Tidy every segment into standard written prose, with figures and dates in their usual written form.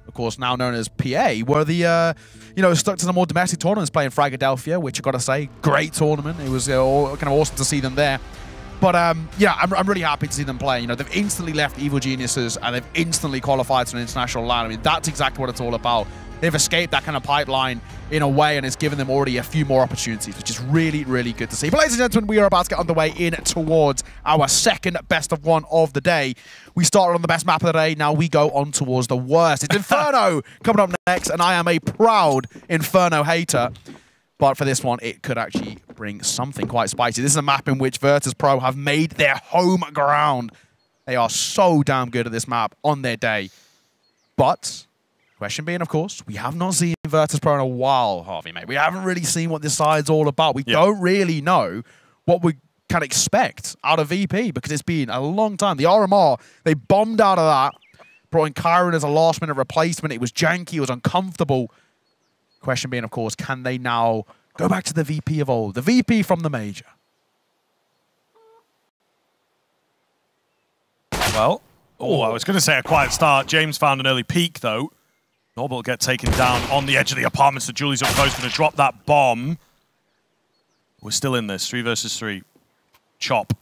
of course, now known as PA, were the, stuck to the more domestic tournaments playing Philadelphia, which I've got to say, great tournament. It was kind of awesome to see them there. But, yeah, I'm really happy to see them play. They've instantly left Evil Geniuses, and they've instantly qualified to an international line. I mean, that's exactly what it's all about. They've escaped that kind of pipeline in a way, and it's given them already a few more opportunities, which is really, really good to see. But ladies and gentlemen, we are about to get underway in towards our second best of one of the day. We started on the best map of the day. Now we go on towards the worst. It's Inferno coming up next, and I am a proud Inferno hater. But for this one, it could actually bring something quite spicy. This is a map in which Virtus.pro have made their home ground. They are so damn good at this map on their day. But question being, of course, we have not seen Virtus.pro in a while, Harvey, mate. We haven't really seen what this side's all about. We don't really know what we can expect out of VP because it's been a long time. The RMR, they bombed out of that, brought in Kyron as a last-minute replacement. It was janky. It was uncomfortable. Question being, of course, can they now go back to the VP of old, the VP from the major? Well, I was going to say a quiet start. James found an early peak, though. Norbert will get taken down on the edge of the apartments. The Julie's up close, going to drop that bomb. We're still in this, 3 versus 3. Chop.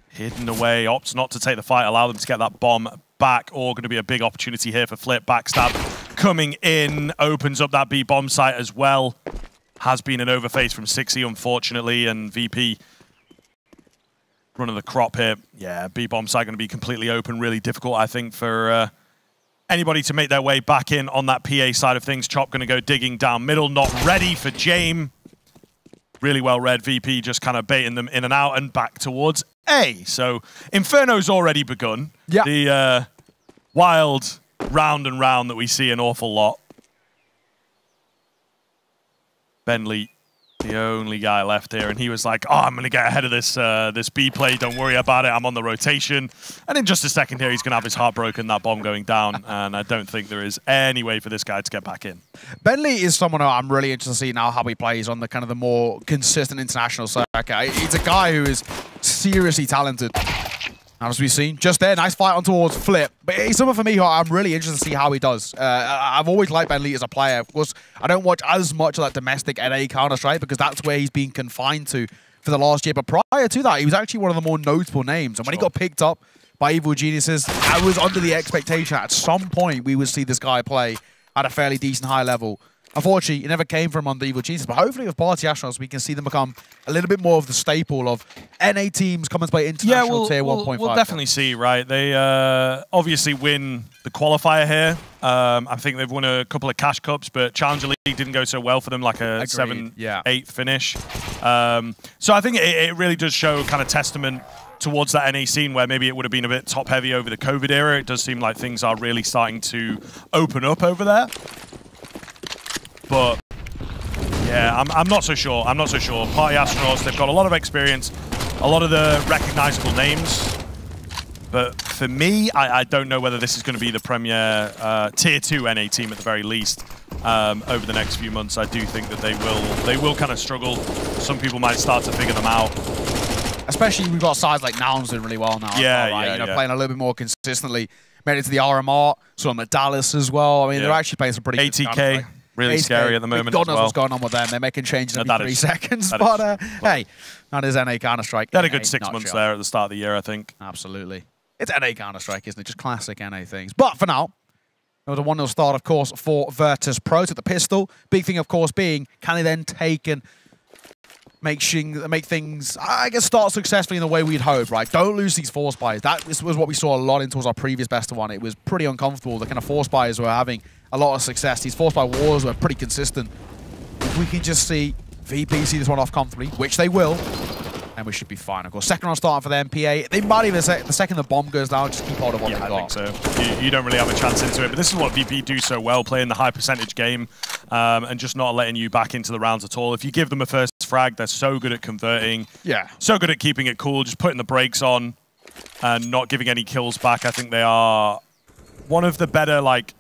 Hidden away, opts not to take the fight, allow them to get that bomb back, or going to be a big opportunity here for Flip. Backstab coming in, opens up that B-bomb site as well. Has been an overface from 6E, unfortunately, and VP running the crop here. Yeah, B-bomb site going to be completely open, really difficult, I think, for anybody to make their way back in on that PA side of things. Chop going to go digging down middle, not ready for Jame. Really well read. VP just kind of baiting them in and out and back towards A. So Inferno's already begun. Yeah. The wild round and round that we see an awful lot. Bentley, the only guy left here, and he was like, oh, I'm going to get ahead of this B play. Don't worry about it. I'm on the rotation. And in just a second here, he's going to have his heart broken, that bomb going down, and I don't think there is any way for this guy to get back in. Bentley is someone who I'm really interested to see now how he plays on the kind of the more consistent international circuit. He's a guy who is seriously talented. As we've seen, just there, nice fight on towards Flip. But he's someone for me who I'm really interested to see how he does. I've always liked Bentley as a player. Of course, I don't watch as much of that domestic NA Counter-Strike because that's where he's been confined to for the last year. But prior to that, he was actually one of the more notable names. And when he got picked up by Evil Geniuses, I was under the expectation at some point we would see this guy play at a fairly decent high level. Unfortunately, it never came from under Evil Geniuses, but hopefully with Party Astronauts, we can see them become a little bit more of the staple of NA teams coming to play international tier 1.5. We'll definitely see, right? They obviously win the qualifier here. I think they've won a couple of cash cups, but Challenger League didn't go so well for them, like a 7-8 finish. So I think it really does show kind of testament towards that NA scene where maybe it would have been a bit top-heavy over the COVID era. It does seem like things are really starting to open up over there. But yeah, I'm not so sure. I'm not so sure. Party Astronauts, they've got a lot of experience, a lot of the recognizable names. But for me, I don't know whether this is going to be the premier tier 2 NA team at the very least over the next few months. I do think that they will kind of struggle. Some people might start to figure them out. Especially we've got sides like Nouns doing really well now. Yeah, right? Playing a little bit more consistently. Made it to the RMR, so I'm at Dallas as well. I mean, they're actually playing some pretty good ATK. Really scary at the moment. God knows what's going on with them. They're making changes every 3 seconds. But hey, that is NA Counter-Strike. They had a good 6 months there at the start of the year, I think. Absolutely. It's NA Counter-Strike, isn't it? Just classic NA things. But for now, it was a 1-0 start, of course, for Virtus.pro. Took the pistol. Big thing, of course, being can they then take and make things, I guess, start successfully in the way we'd hope, right? Don't lose these force buys. This was what we saw a lot in towards our previous best of one. It was pretty uncomfortable. The kind of force buys were having a lot of success. These force buy wars were pretty consistent. If we can just see VP see this one off comfortably, which they will, and we should be fine. Of course, second round starting for them, PA. They might even say the second the bomb goes down, just keep hold of what they've got. I think so. You don't really have a chance into it, but this is what VP do so well, playing the high percentage game and just not letting you back into the rounds at all. If you give them a first frag, they're so good at converting. Yeah. So good at keeping it cool, just putting the brakes on and not giving any kills back. I think they are one of the better, like,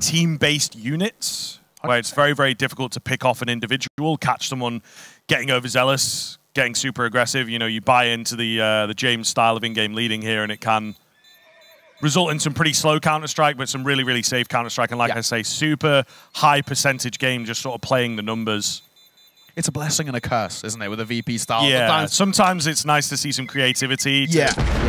team-based units, where it's very, very difficult to pick off an individual, catch someone getting overzealous, getting super aggressive. You know, you buy into the James style of in-game leading here, and it can result in some pretty slow Counter-Strike, but some really, really safe Counter-Strike. And like I say, super high percentage game, just sort of playing the numbers. It's a blessing and a curse, isn't it, with a VP style? Yeah, sometimes it's nice to see some creativity to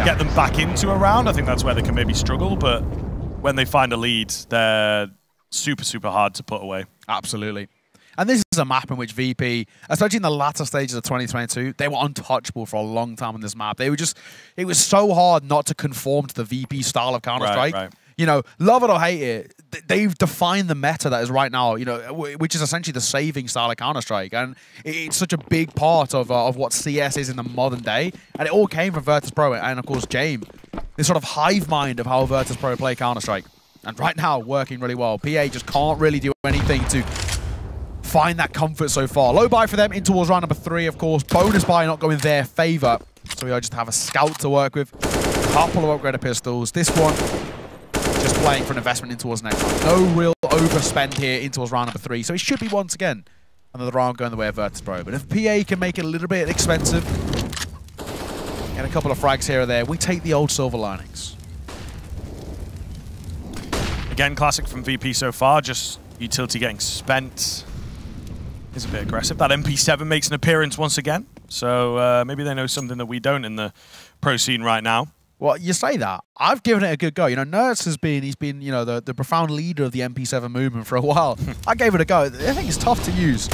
get them back into a round. I think that's where they can maybe struggle, but when they find a lead, they're super, super hard to put away. Absolutely. And this is a map in which VP, especially in the latter stages of 2022, they were untouchable for a long time on this map. They were just, it was so hard not to conform to the VP style of Counter-Strike. Right. You know, love it or hate it, they've defined the meta that is right now, you know, which is essentially the saving style of Counter-Strike. And it's such a big part of what CS is in the modern day. And it all came from Virtus.pro and, of course, James. This sort of hive mind of how Virtus.pro play Counter-Strike. And right now, working really well. PA just can't really do anything to find that comfort so far. Low buy for them in towards round number 3, of course. Bonus buy not going their favor. So we just have a scout to work with. Couple of upgraded pistols. This one just playing for an investment in towards next round. No real overspend here in towards round number 3. So it should be once again another round going the way of Virtus.pro. But if PA can make it a little bit expensive, get a couple of frags here or there, we take the old silver linings. Again, classic from VP so far, just utility getting spent. Is a bit aggressive. That MP7 makes an appearance once again. So maybe they know something that we don't in the pro scene right now. Well, you say that. I've given it a good go. You know, Nerds has been, he's been, you know, the profound leader of the MP7 movement for a while. I gave it a go. I think it's tough to use.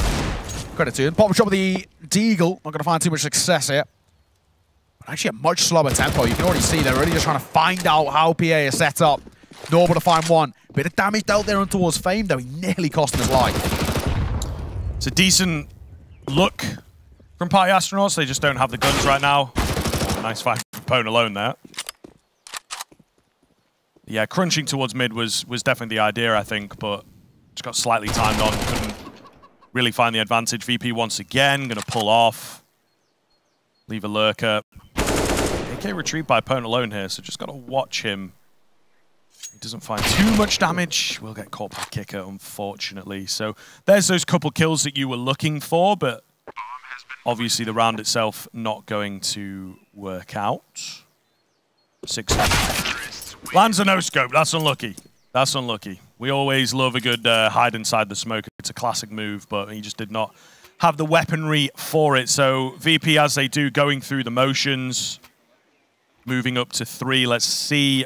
Credit to him. Pop shot with the Deagle. Not going to find too much success here. But actually a much slower tempo. You can already see they're really just trying to find out how PA is set up. Normal to find one. Bit of damage dealt there on towards Fame, though. He nearly cost him his life. It's a decent look from Party Astronauts. They just don't have the guns right now. Nice fight from Pone alone there. Yeah, crunching towards mid was definitely the idea, I think, but just got slightly timed on. Couldn't really find the advantage. VP once again, going to pull off. Leave a lurker. AK retrieved by Pone alone here, so just got to watch him. He doesn't find too much damage. Will get caught by Kicker, unfortunately. So there's those couple kills that you were looking for, but obviously the round itself not going to work out. 6. Lands a no-scope. That's unlucky. That's unlucky. We always love a good hide inside the smoke. It's a classic move, but he just did not have the weaponry for it. So VP, as they do, going through the motions, moving up to 3. Let's see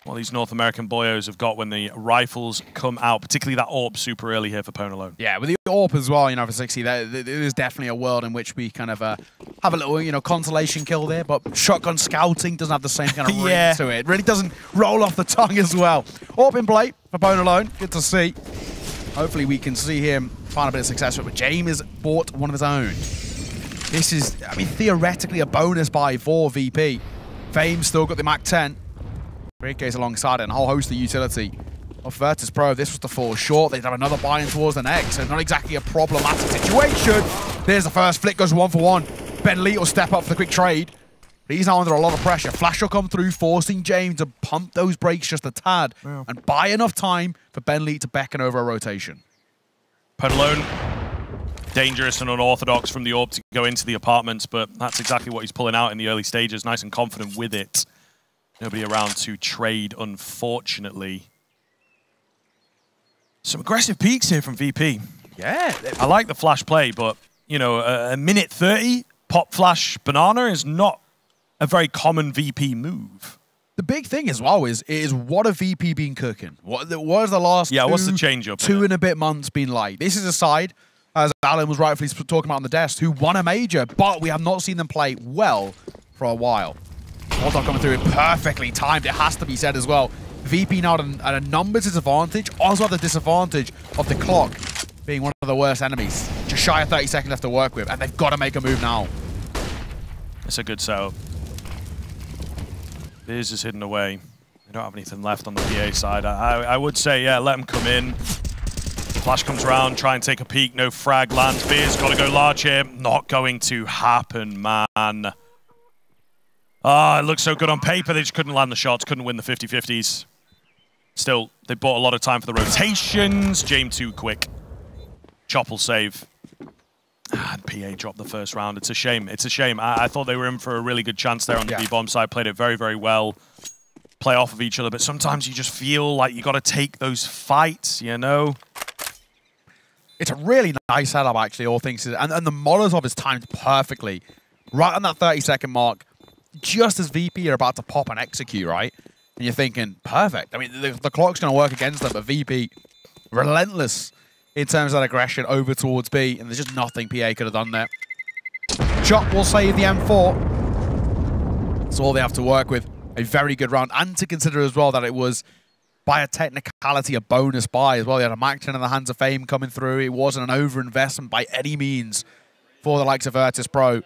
what these North American boyos have got when the rifles come out, particularly that AWP super early here for Pone alone. Yeah, with the AWP as well, you know, for 60, there is definitely a world in which we kind of have a little, you know, consolation kill there, but shotgun scouting doesn't have the same kind of ring to it. It really doesn't roll off the tongue as well. AWP in play for Pone alone. Good to see. Hopefully we can see him find a bit of success with it, but James has bought one of his own. This is, I mean, theoretically a bonus buy for VP. Fame still got the MAC-10. Great case alongside it, and a whole host of utility of Virtus.pro. If this was to fall short, they'd have another buy-in towards the next, so not exactly a problematic situation. There's the first flick, goes 1 for 1. Ben Lee will step up for the quick trade. But he's now under a lot of pressure. Flash will come through, forcing James to pump those brakes just a tad and buy enough time for Ben Lee to beckon over a rotation. Pone alone, dangerous and unorthodox from the AWP to go into the apartments, but that's exactly what he's pulling out in the early stages. Nice and confident with it. Nobody around to trade, unfortunately. Some aggressive peaks here from VP. Yeah. I like the flash play, but, you know, a minute 30 pop flash banana is not a very common VP move. The big thing as well is what have VP been cooking? What has the last what's the change up? 2 and a bit months been like? This is a side, as Alan was rightfully talking about on the desk, who won a major, but we have not seen them play well for a while. Molotov coming through perfectly timed, it has to be said as well. VP now at a numbers disadvantage, also have the disadvantage of the clock being one of the worst enemies. Just shy of 30 seconds left to work with, and they've got to make a move now. It's a good setup. Biz is hidden away. They don't have anything left on the PA side. I would say, yeah, let them come in. Flash comes around, try and take a peek. No frag lands. Biz got to go large here. Not going to happen, man. It looks so good on paper. They just couldn't land the shots, couldn't win the 50-50s. Still, they bought a lot of time for the rotations. James too quick. Chop will save. And PA dropped the first round. It's a shame. It's a shame. I thought they were in for a really good chance there on the B-bomb side. Played it very, very well. play off of each other, but sometimes you just feel like you got to take those fights, you know? It's a really nice setup, actually, all things. And the Molotov is timed perfectly. Right on that 30-second mark, just as VP are about to pop and execute, right? And you're thinking, perfect. I mean, the clock's going to work against them, but VP, relentless in terms of that aggression over towards B, and there's just nothing PA could have done there. Chop will save the M4. That's all they have to work with. A very good round, and to consider as well that it was, by a technicality, a bonus buy as well. They had a Mac 10 in the hands of Fame coming through. It wasn't an overinvestment by any means for the likes of Virtus.pro,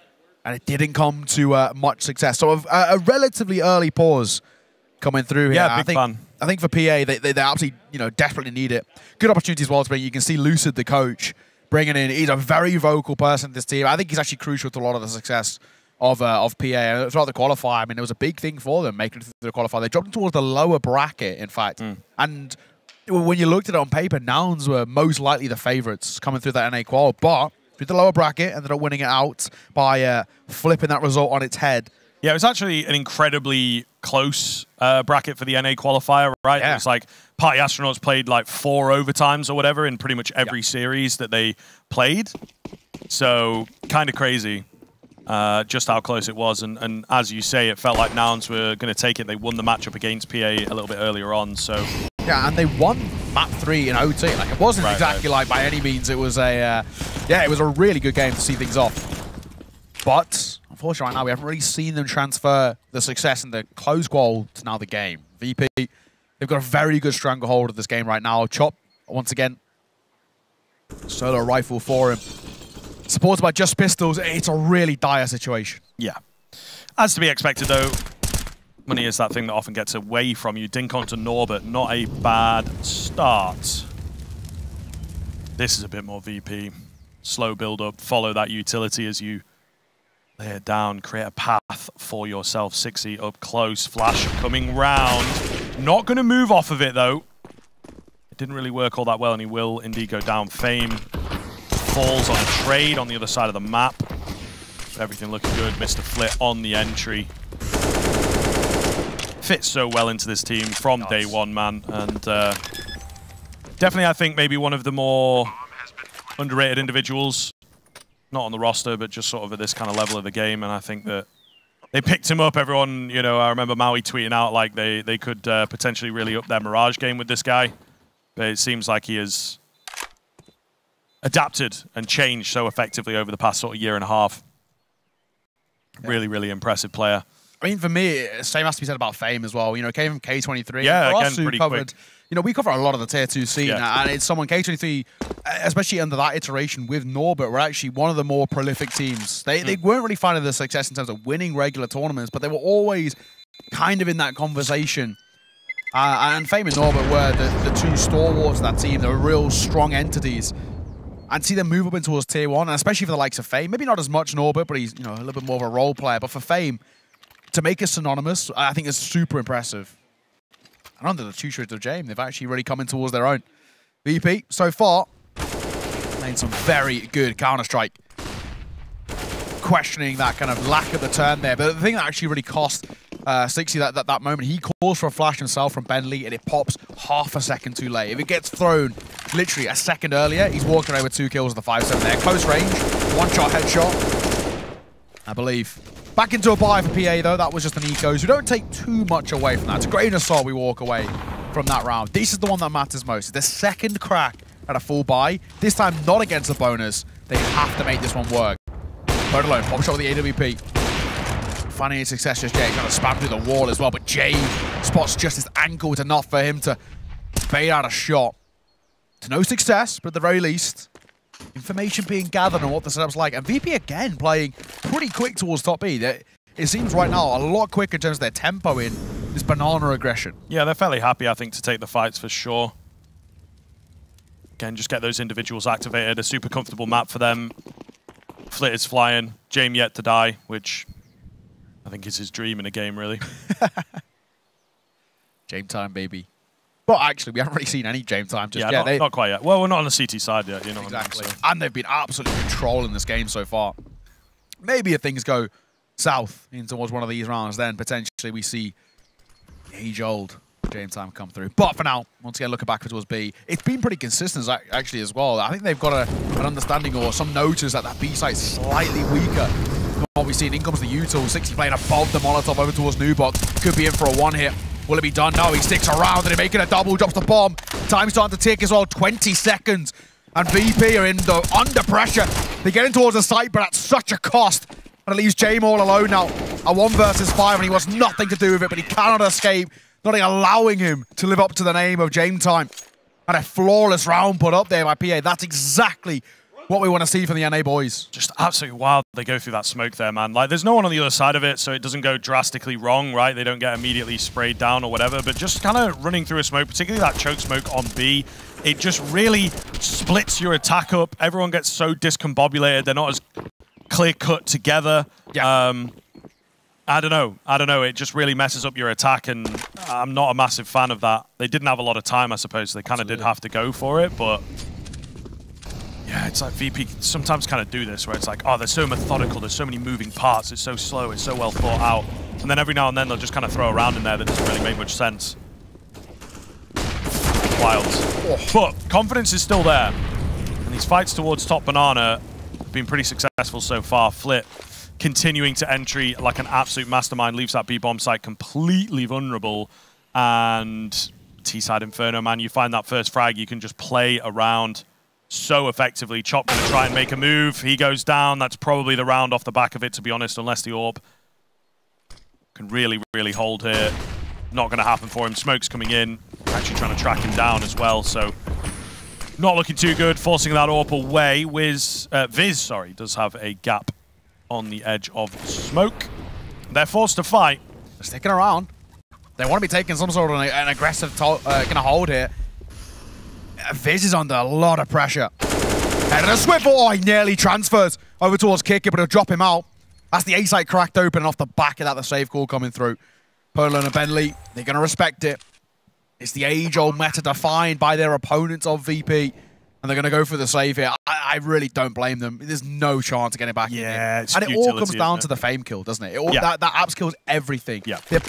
and it didn't come to much success. So a relatively early pause coming through here. Yeah, big fun. I think for PA, they absolutely, desperately need it. Good opportunity as well to bring. You can see Lucid, the coach, bringing in. He's a very vocal person in this team. I think he's actually crucial to a lot of the success of PA. Throughout the qualifier, I mean, it was a big thing for them making it through the qualifier. They dropped towards the lower bracket, in fact. And when you looked at it on paper, Nouns were most likely the favourites coming through that NA qual. But through the lower bracket, ended up winning it out by flipping that result on its head. Yeah, it was actually an incredibly close bracket for the NA qualifier, right? Yeah. It was like Party Astronauts played like 4 overtimes or whatever in pretty much every series that they played. So kind of crazy. Just how close it was, and as you say, it felt like Nouns were going to take it. They won the matchup against PA a little bit earlier on, so... Yeah, and they won map 3 in OT. Like, it wasn't exactly like by any means. It was a, it was a really good game to see things off. But, unfortunately, right now, we haven't really seen them transfer the success in the close qual to now the game. VP, they've got a very good stranglehold of this game right now. Chop, once again, solo rifle for him. Supported by just pistols, it's a really dire situation. Yeah. As to be expected, though, money is that thing that often gets away from you. Dink onto Norbert, not a bad start. This is a bit more VP. Slow build-up, follow that utility as you lay it down, create a path for yourself. 6E up close, flash coming round. Not going to move off of it, though. It didn't really work all that well, and he will indeed go down. Fame falls on a trade on the other side of the map. Everything looking good. Mr. Flit on the entry. Fits so well into this team from day one, man. And definitely, I think, maybe one of the more underrated individuals. Not on the roster, but just sort of at this kind of level of the game. And I think that they picked him up. Everyone, I remember Maui tweeting out like they could potentially really up their Mirage game with this guy. But it seems like he has adapted and changed so effectively over the past sort of year and a half. Yeah. Really, really impressive player. I mean, for me, same has to be said about Fame as well. Came from K23. Yeah, again, pretty quick. We cover a lot of the Tier 2 scene, and it's someone, K23, especially under that iteration with Norbert, were actually one of the more prolific teams. They weren't really finding the success in terms of winning regular tournaments, but they were always kind of in that conversation. And Fame and Norbert were the two stalwarts of that team. They were real strong entities. And see them move up into towards Tier 1, and especially for the likes of Fame. Maybe not as much Norbert, but he's a little bit more of a role player. But for Fame, to make us synonymous, I think is super impressive. And under the tutorage of James, they've actually really come in towards their own. VP, so far, playing some very good Counter-Strike. Questioning that kind of lack of the turn there. But the thing that actually really cost 60 that moment, he calls for a flash himself from Bentley, and it pops half a second too late. If it gets thrown literally a second earlier, he's walking away with 2 kills with the 5-7 there. Close range, 1-shot headshot, I believe. Back into a buy for PA, though. That was just an eco, so don't take too much away from that. It's a great assault we walk away from that round. This is the one that matters most. The second crack at a full buy, this time not against the bonus. They have to make this one work. Bird alone, pop shot with the AWP. Finding his success just yet. He's going to spam through the wall as well, but Jay spots just his ankle. It's enough for him to bait out a shot. To no success, but at the very least, information being gathered on what the setup's like. And VP again playing pretty quick towards top B. It seems right now a lot quicker in terms of their tempo in this banana aggression. Yeah, they're fairly happy, I think, to take the fights for sure. Again, just get those individuals activated. A super comfortable map for them. Flit is flying. James yet to die, which I think is his dream in a game, really. James time, baby. But actually, we haven't really seen any James time just yet. Not quite yet. Well, we're not on the CT side yet, you know. Exactly. And they've been absolutely controlling this game so far. Maybe if things go south in towards one of these rounds, then potentially we see age-old game time come through. But for now, once again, looking back towards B, it's been pretty consistent actually as well. I think they've got an understanding or some notice that B site's slightly weaker than what we've seen. In comes the util, 60 playing above the Molotov over towards Nubok. Could be in for a one hit. Will it be done? No, he sticks around and they're making a double, drops the bomb. Time's starting to tick as well, 20 seconds. And VP are under pressure. They're getting towards the site, but at such a cost. And it leaves Jame all alone now. A 1 versus 5, and he wants nothing to do with it, but he cannot escape. Nothing allowing him to live up to the name of Jame Time. And a flawless round put up there by PA. That's exactly what we want to see from the NA boys. Just absolutely wild they go through that smoke there, man. Like, there's no one on the other side of it, so it doesn't go drastically wrong, right? They don't get immediately sprayed down or whatever, but just kind of running through a smoke, particularly that choke smoke on B, it just really splits your attack up. Everyone gets so discombobulated. They're not as clear-cut together. Yeah. I don't know. It just really messes up your attack, and I'm not a massive fan of that. They didn't have a lot of time, I suppose. So they kind of did have to go for it, but yeah, it's like VP sometimes kind of do this, where it's like, oh, they're so methodical, there's so many moving parts, it's so slow, it's so well thought out. And then every now and then they'll just kind of throw around in there that doesn't really make much sense. Wild. But confidence is still there. And these fights towards top banana have been pretty successful so far. Flit continuing to entry like an absolute mastermind, leaves that B-bomb site completely vulnerable. And T-side Inferno, man, you find that first frag, you can just play around so effectively. Chop going to try and make a move. He goes down. That's probably the round off the back of it, to be honest, unless the AWP can really, really hold here. Not going to happen for him. Smoke's coming in. Actually trying to track him down as well, so not looking too good. Forcing that AWP away. Viz, does have a gap on the edge of smoke. They're forced to fight. They're sticking around. They want to be taking some sort of an aggressive kind of hold here. Viz is under a lot of pressure. And a swivel. Oh, he nearly transfers over towards Kicker, but he'll drop him out. That's the A site cracked open, and off the back of that, the save call coming through. Polo and Bentley, they're going to respect it. It's the age-old meta defined by their opponents of VP, and they're going to go for the save here. I really don't blame them. There's no chance of getting back in here. It's and it all comes down to the fame kill, doesn't it? That apps kills everything. Yeah. They're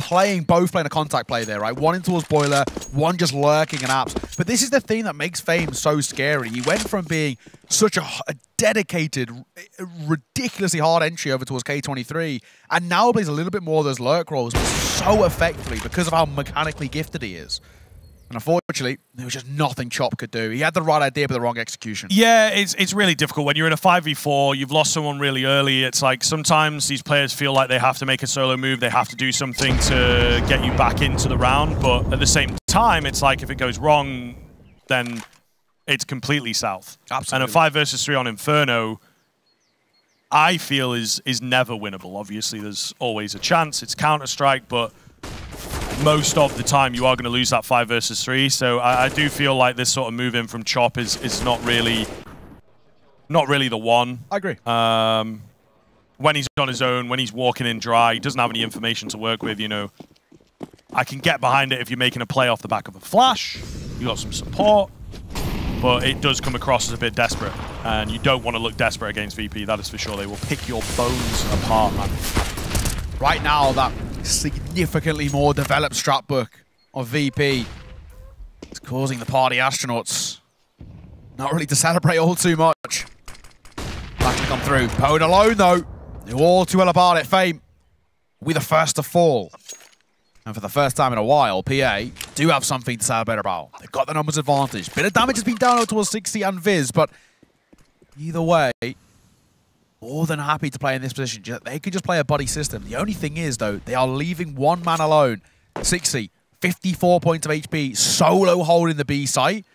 both playing a contact play there, right? One in towards Boiler, one just lurking in apps. But this is the thing that makes Fame so scary. He went from being such a dedicated, ridiculously hard entry over towards K23, and now plays a little bit more of those lurk roles, but so effectively because of how mechanically gifted he is. And unfortunately, there was just nothing Chop could do. He had the right idea, but the wrong execution. Yeah, it's really difficult. When you're in a 5v4, you've lost someone really early. It's like sometimes these players feel like they have to make a solo move. They have to do something to get you back into the round. But at the same time, it's like if it goes wrong, then it's completely south. Absolutely. And a 5 versus 3 on Inferno, I feel is never winnable. Obviously, there's always a chance. It's Counter-Strike, but most of the time you are going to lose that 5 versus 3. So I do feel like this sort of move in from Chop is not really the one. I agree. When he's on his own, when he's walking in dry, he doesn't have any information to work with, you know. I can get behind it if you're making a play off the back of a flash. You got some support, but it does come across as a bit desperate, and you don't want to look desperate against VP. That is for sure. They will pick your bones apart, man. Right now, that significantly more developed strat book of VP is causing the party astronauts not really to celebrate all too much. Back to come through. Pwn alone, though. They're all too well about it. Fame will be the first to fall. And for the first time in a while, PA do have something to celebrate about. They've got the numbers advantage. Bit of damage has been down towards 60 and Viz, but either way, more than happy to play in this position. They could just play a buddy system. The only thing is, though, they are leaving one man alone. 60, 54 points of HP, solo holding the B site.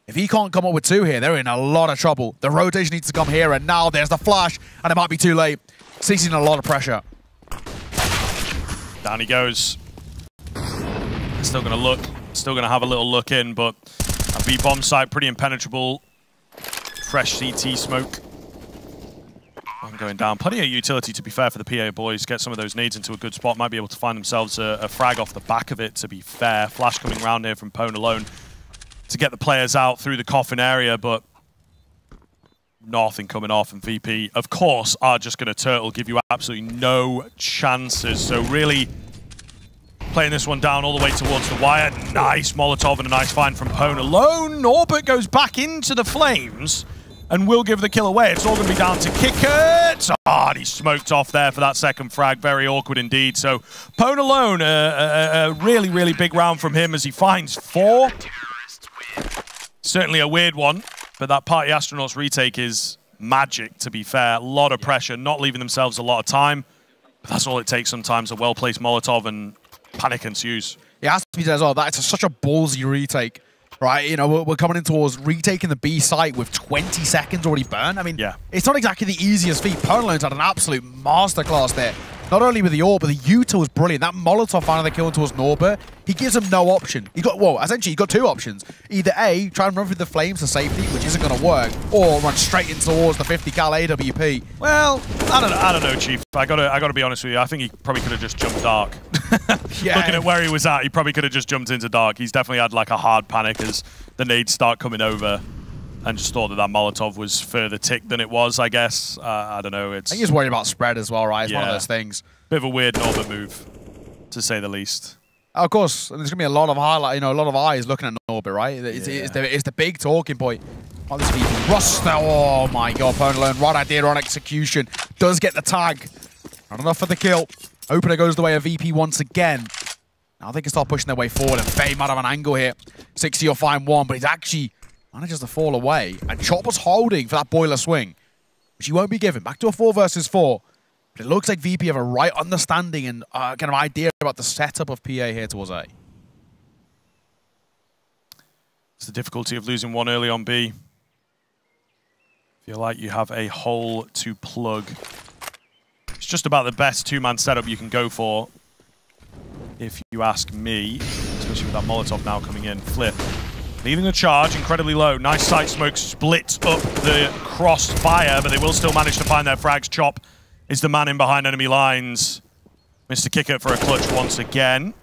If he can't come up with 2 here, they're in a lot of trouble. The rotation needs to come here, and now there's the flash, and it might be too late. 60's in a lot of pressure. Down he goes. Still going to look. Still going to have a little look in, but a B-bomb site, pretty impenetrable. Fresh CT smoke. I'm going down. Plenty of utility, to be fair, for the PA boys. Get some of those nades into a good spot. Might be able to find themselves a frag off the back of it, to be fair. Flash coming round here from Pwn alone to get the players out through the coffin area, but nothing coming off, and VP, of course, are just going to turtle, give you absolutely no chances. So really playing this one down all the way towards the wire. Nice Molotov and a nice find from Pwn alone. Norbert goes back into the flames and will give the kill away. It's all going to be down to Kickert. Oh, and he's smoked off there for that second frag. Very awkward indeed. So Pwn alone, a really, really big round from him as he finds 4. Certainly a weird one, but that Party Astronauts retake is magic, to be fair. A lot of pressure, not leaving themselves a lot of time. But that's all it takes sometimes, a well-placed Molotov, and panic ensues. It has to be said as well, that's such a ballsy retake. Right, you know, we're coming in towards retaking the B site with 20 seconds already burned. I mean, it's not exactly the easiest feat. Pwn's had an absolute masterclass there. Not only with the AWP, but the Utah was brilliant. That Molotov finding the kill towards Norbert, he gives him no option. He got, well, essentially, he got 2 options. Either A, try and run through the flames to safety, which isn't going to work, or run straight in towards the 50 cal AWP. Well, I don't know, Chief. I gotta be honest with you. I think he probably could have just jumped dark. Looking at where he was at, he probably could have just jumped into dark. He's definitely had like a hard panic as the nades start coming over, and just thought that that Molotov was further ticked than it was, I guess. I don't know. I think he's worried about spread as well, right? It's one of those things. Bit of a weird Norbert move, to say the least. Of course, and there's gonna be a lot of highlight, a lot of eyes looking at Norbert, right? It's the big talking point. Oh, this VP Rust. Oh my God, Pwn alone. Right idea, right execution. Does get the tag. Not enough for the kill. Opener goes the way of VP once again. Now they can start pushing their way forward, and Fame out of an angle here. 60 will find 1, but he's actually manages to fall away. And Chopper's holding for that boiler swing, which he won't be given. Back to a 4 versus 4. But it looks like VP have a right understanding and kind of idea about the setup of PA here towards A. It's the difficulty of losing 1 early on B. Feel like you have a hole to plug. It's just about the best 2-man setup you can go for, if you ask me, especially with that Molotov now coming in. Flip. Leaving the charge incredibly low. Nice sight smoke splits up the crossfire, but they will still manage to find their frags. Chop is the man in behind enemy lines. Mr. Kickert for a clutch once again.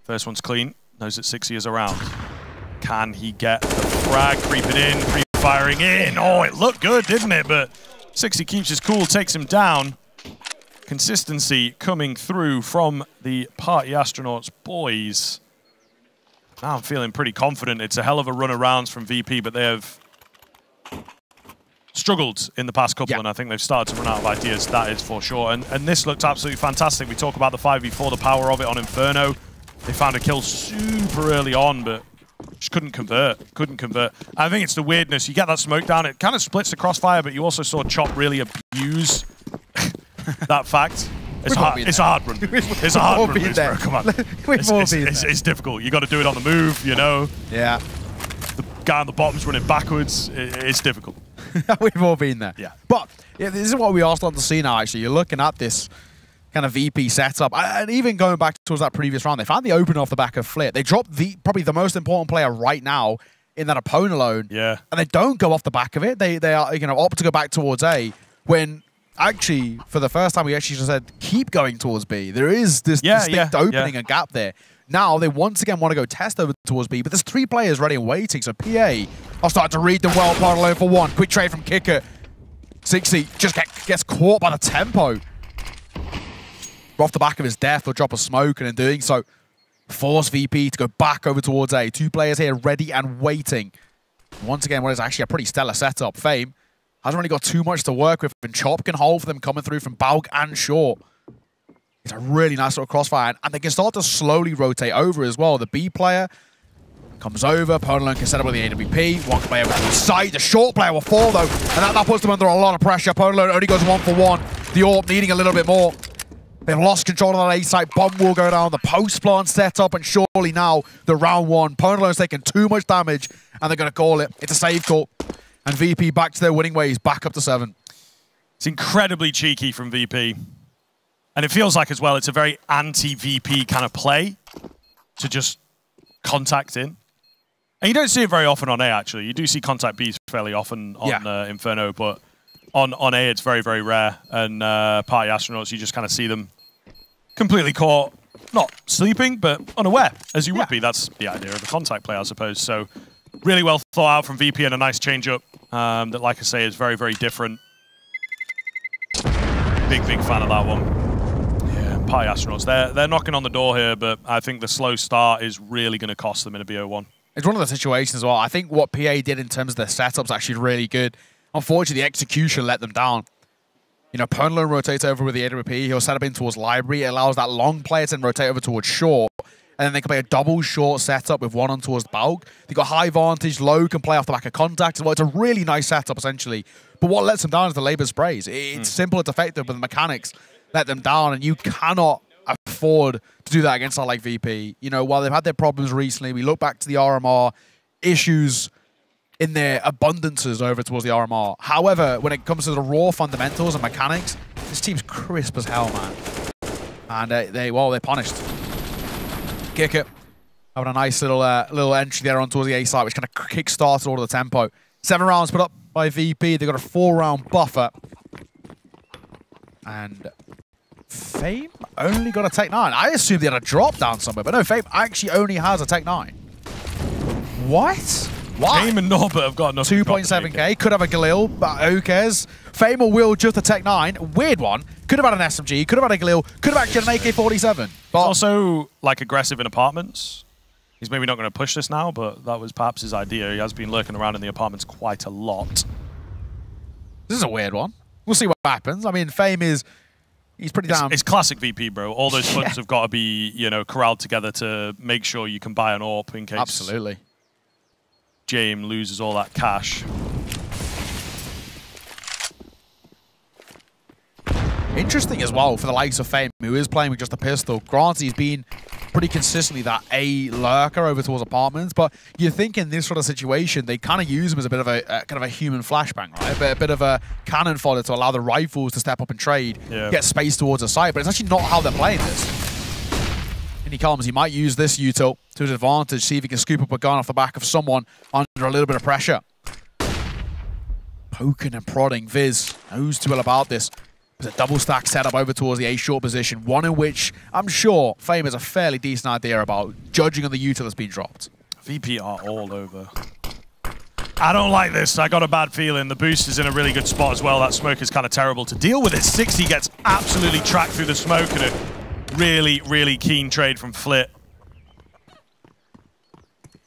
First one's clean. Knows that 60 is around. Can he get the frag? Creeping in, pre-firing in. Oh, it looked good, didn't it? But 60 keeps his cool, takes him down. Consistency coming through from the Party Astronauts boys. Now I'm feeling pretty confident. It's a hell of a run of rounds from VP, but they have struggled in the past couple, and I think they've started to run out of ideas, that is for sure. And this looked absolutely fantastic. We talk about the 5v4, the power of it on Inferno. They found a kill super early on, but just couldn't convert. I think it's the weirdness. You get that smoke down, it kind of splits the crossfire, but you also saw Chop really abuse that fact. It's a hard run. It's a hard run, bro. Come on. It's difficult. You got to do it on the move, you know. Yeah. The guy on the bottom's running backwards. It's difficult. We've all been there. Yeah. But this is what we are starting to see now, actually. You're looking at this kind of VP setup. And even going back towards that previous round, they found the opener off the back of Flit. They dropped probably the most important player right now in that opponent alone. Yeah. And they don't go off the back of it. They are, opt to go back towards A when actually, for the first time, we actually just said, keep going towards B. There is this distinct opening, a gap there. Now, they once again want to go test over towards B, but there's 3 players ready and waiting, so PA are starting to read them well. Part alone for 1. Quick trade from Kicker. 60 just gets caught by the tempo. Off the back of his death, they'll drop a smoke, and in doing so, force VP to go back over towards A. 2 players here ready and waiting. Once again, what is actually a pretty stellar setup. Fame hasn't really got too much to work with, and Chop can hold for them coming through from Baug and Shaw. It's a really nice little crossfire, and they can start to slowly rotate over as well. The B player comes over, Pwn can set up with the AWP, 1 player with the sight, the short player will fall though, and that puts them under a lot of pressure. Pwn only goes 1 for 1, the AWP needing a little bit more. They've lost control of that A site, bomb will go down, the post plant set up, and surely now the round 1. Pwn's taking too much damage, and they're going to call it. It's a save call, and VP back to their winning ways, back up to 7. It's incredibly cheeky from VP. And it feels like, as well, it's a very anti-VP kind of play to just contact in. And you don't see it very often on A, actually. You do see contact Bs fairly often on Inferno, but on A, it's very, very rare. And Party Astronauts, you just kind of see them completely caught, not sleeping, but unaware, as you would be. That's the idea of a contact play, I suppose. So really well thought out from VP, and a nice change-up that, like I say, is very, very different. Big fan of that one. Yeah. Party Astronauts. They're knocking on the door here, but I think the slow start is really going to cost them in a BO1. It's one of the situations as well. I think what PA did in terms of their setup is actually really good. Unfortunately, the execution let them down. You know, Pernalone rotates over with the AWP. He'll set up in towards Library. It allows that long player to then rotate over towards short. And then they can play a double short setup with one on towards Balk. They've got high vantage. Low can play off the back of contact as well. It's a really nice setup, essentially. But what lets them down is the labor sprays. It's simple, it's effective, but the mechanics let them down. And you cannot afford to do that against our like VP. You know, while they've had their problems recently, we look back to the RMR issues in their abundances over towards the RMR. However, when it comes to the raw fundamentals and mechanics, this team's crisp as hell, man. And they're punished. Kick it. Having a nice little entry there on towards the A site, which kind of kick-started all of the tempo. 7 rounds put up by VP. They've got a 4-round buffer. And Fame only got a Tech 9. I assumed they had a drop down somewhere, but no, Fame actually only has a Tech 9. What? Why? Fame and Norbert have got enough. 2.7k. Could have a Galil, but who cares? Fame or Will just a Tech 9. Weird one. Could have had an SMG. Could have had a Galil. Could have actually had an AK-47. But also, like, aggressive in apartments. He's maybe not going to push this now, but that was perhaps his idea. He has been lurking around in the apartments quite a lot. This is a weird one. We'll see what happens. I mean, Fame is... He's pretty down. It's classic VP, bro. All those funds have got to be, you know, corralled together to make sure you can buy an AWP in case... Absolutely. James loses all that cash. Interesting as well for the likes of Fame, who is playing with just a pistol. Granted, he's been pretty consistently that A lurker over towards apartments, but you think in this sort of situation, they kind of use him as a bit of a kind of a human flashbang, right? A bit of a cannon fodder to allow the rifles to step up and trade, get space towards the site, but it's actually not how they're playing this. In he comes, he might use this util to his advantage, see if he can scoop up a gun off the back of someone under a little bit of pressure. Poking and prodding, Viz knows too well about this. There's a double stack setup over towards the A short position, one in which I'm sure Fame has a fairly decent idea about, judging on the util that's been dropped. VP are all over. I don't like this. I got a bad feeling. The boost is in a really good spot as well. That smoke is kind of terrible to deal with. It 60 gets absolutely tracked through the smoke, and a really, really keen trade from Flit.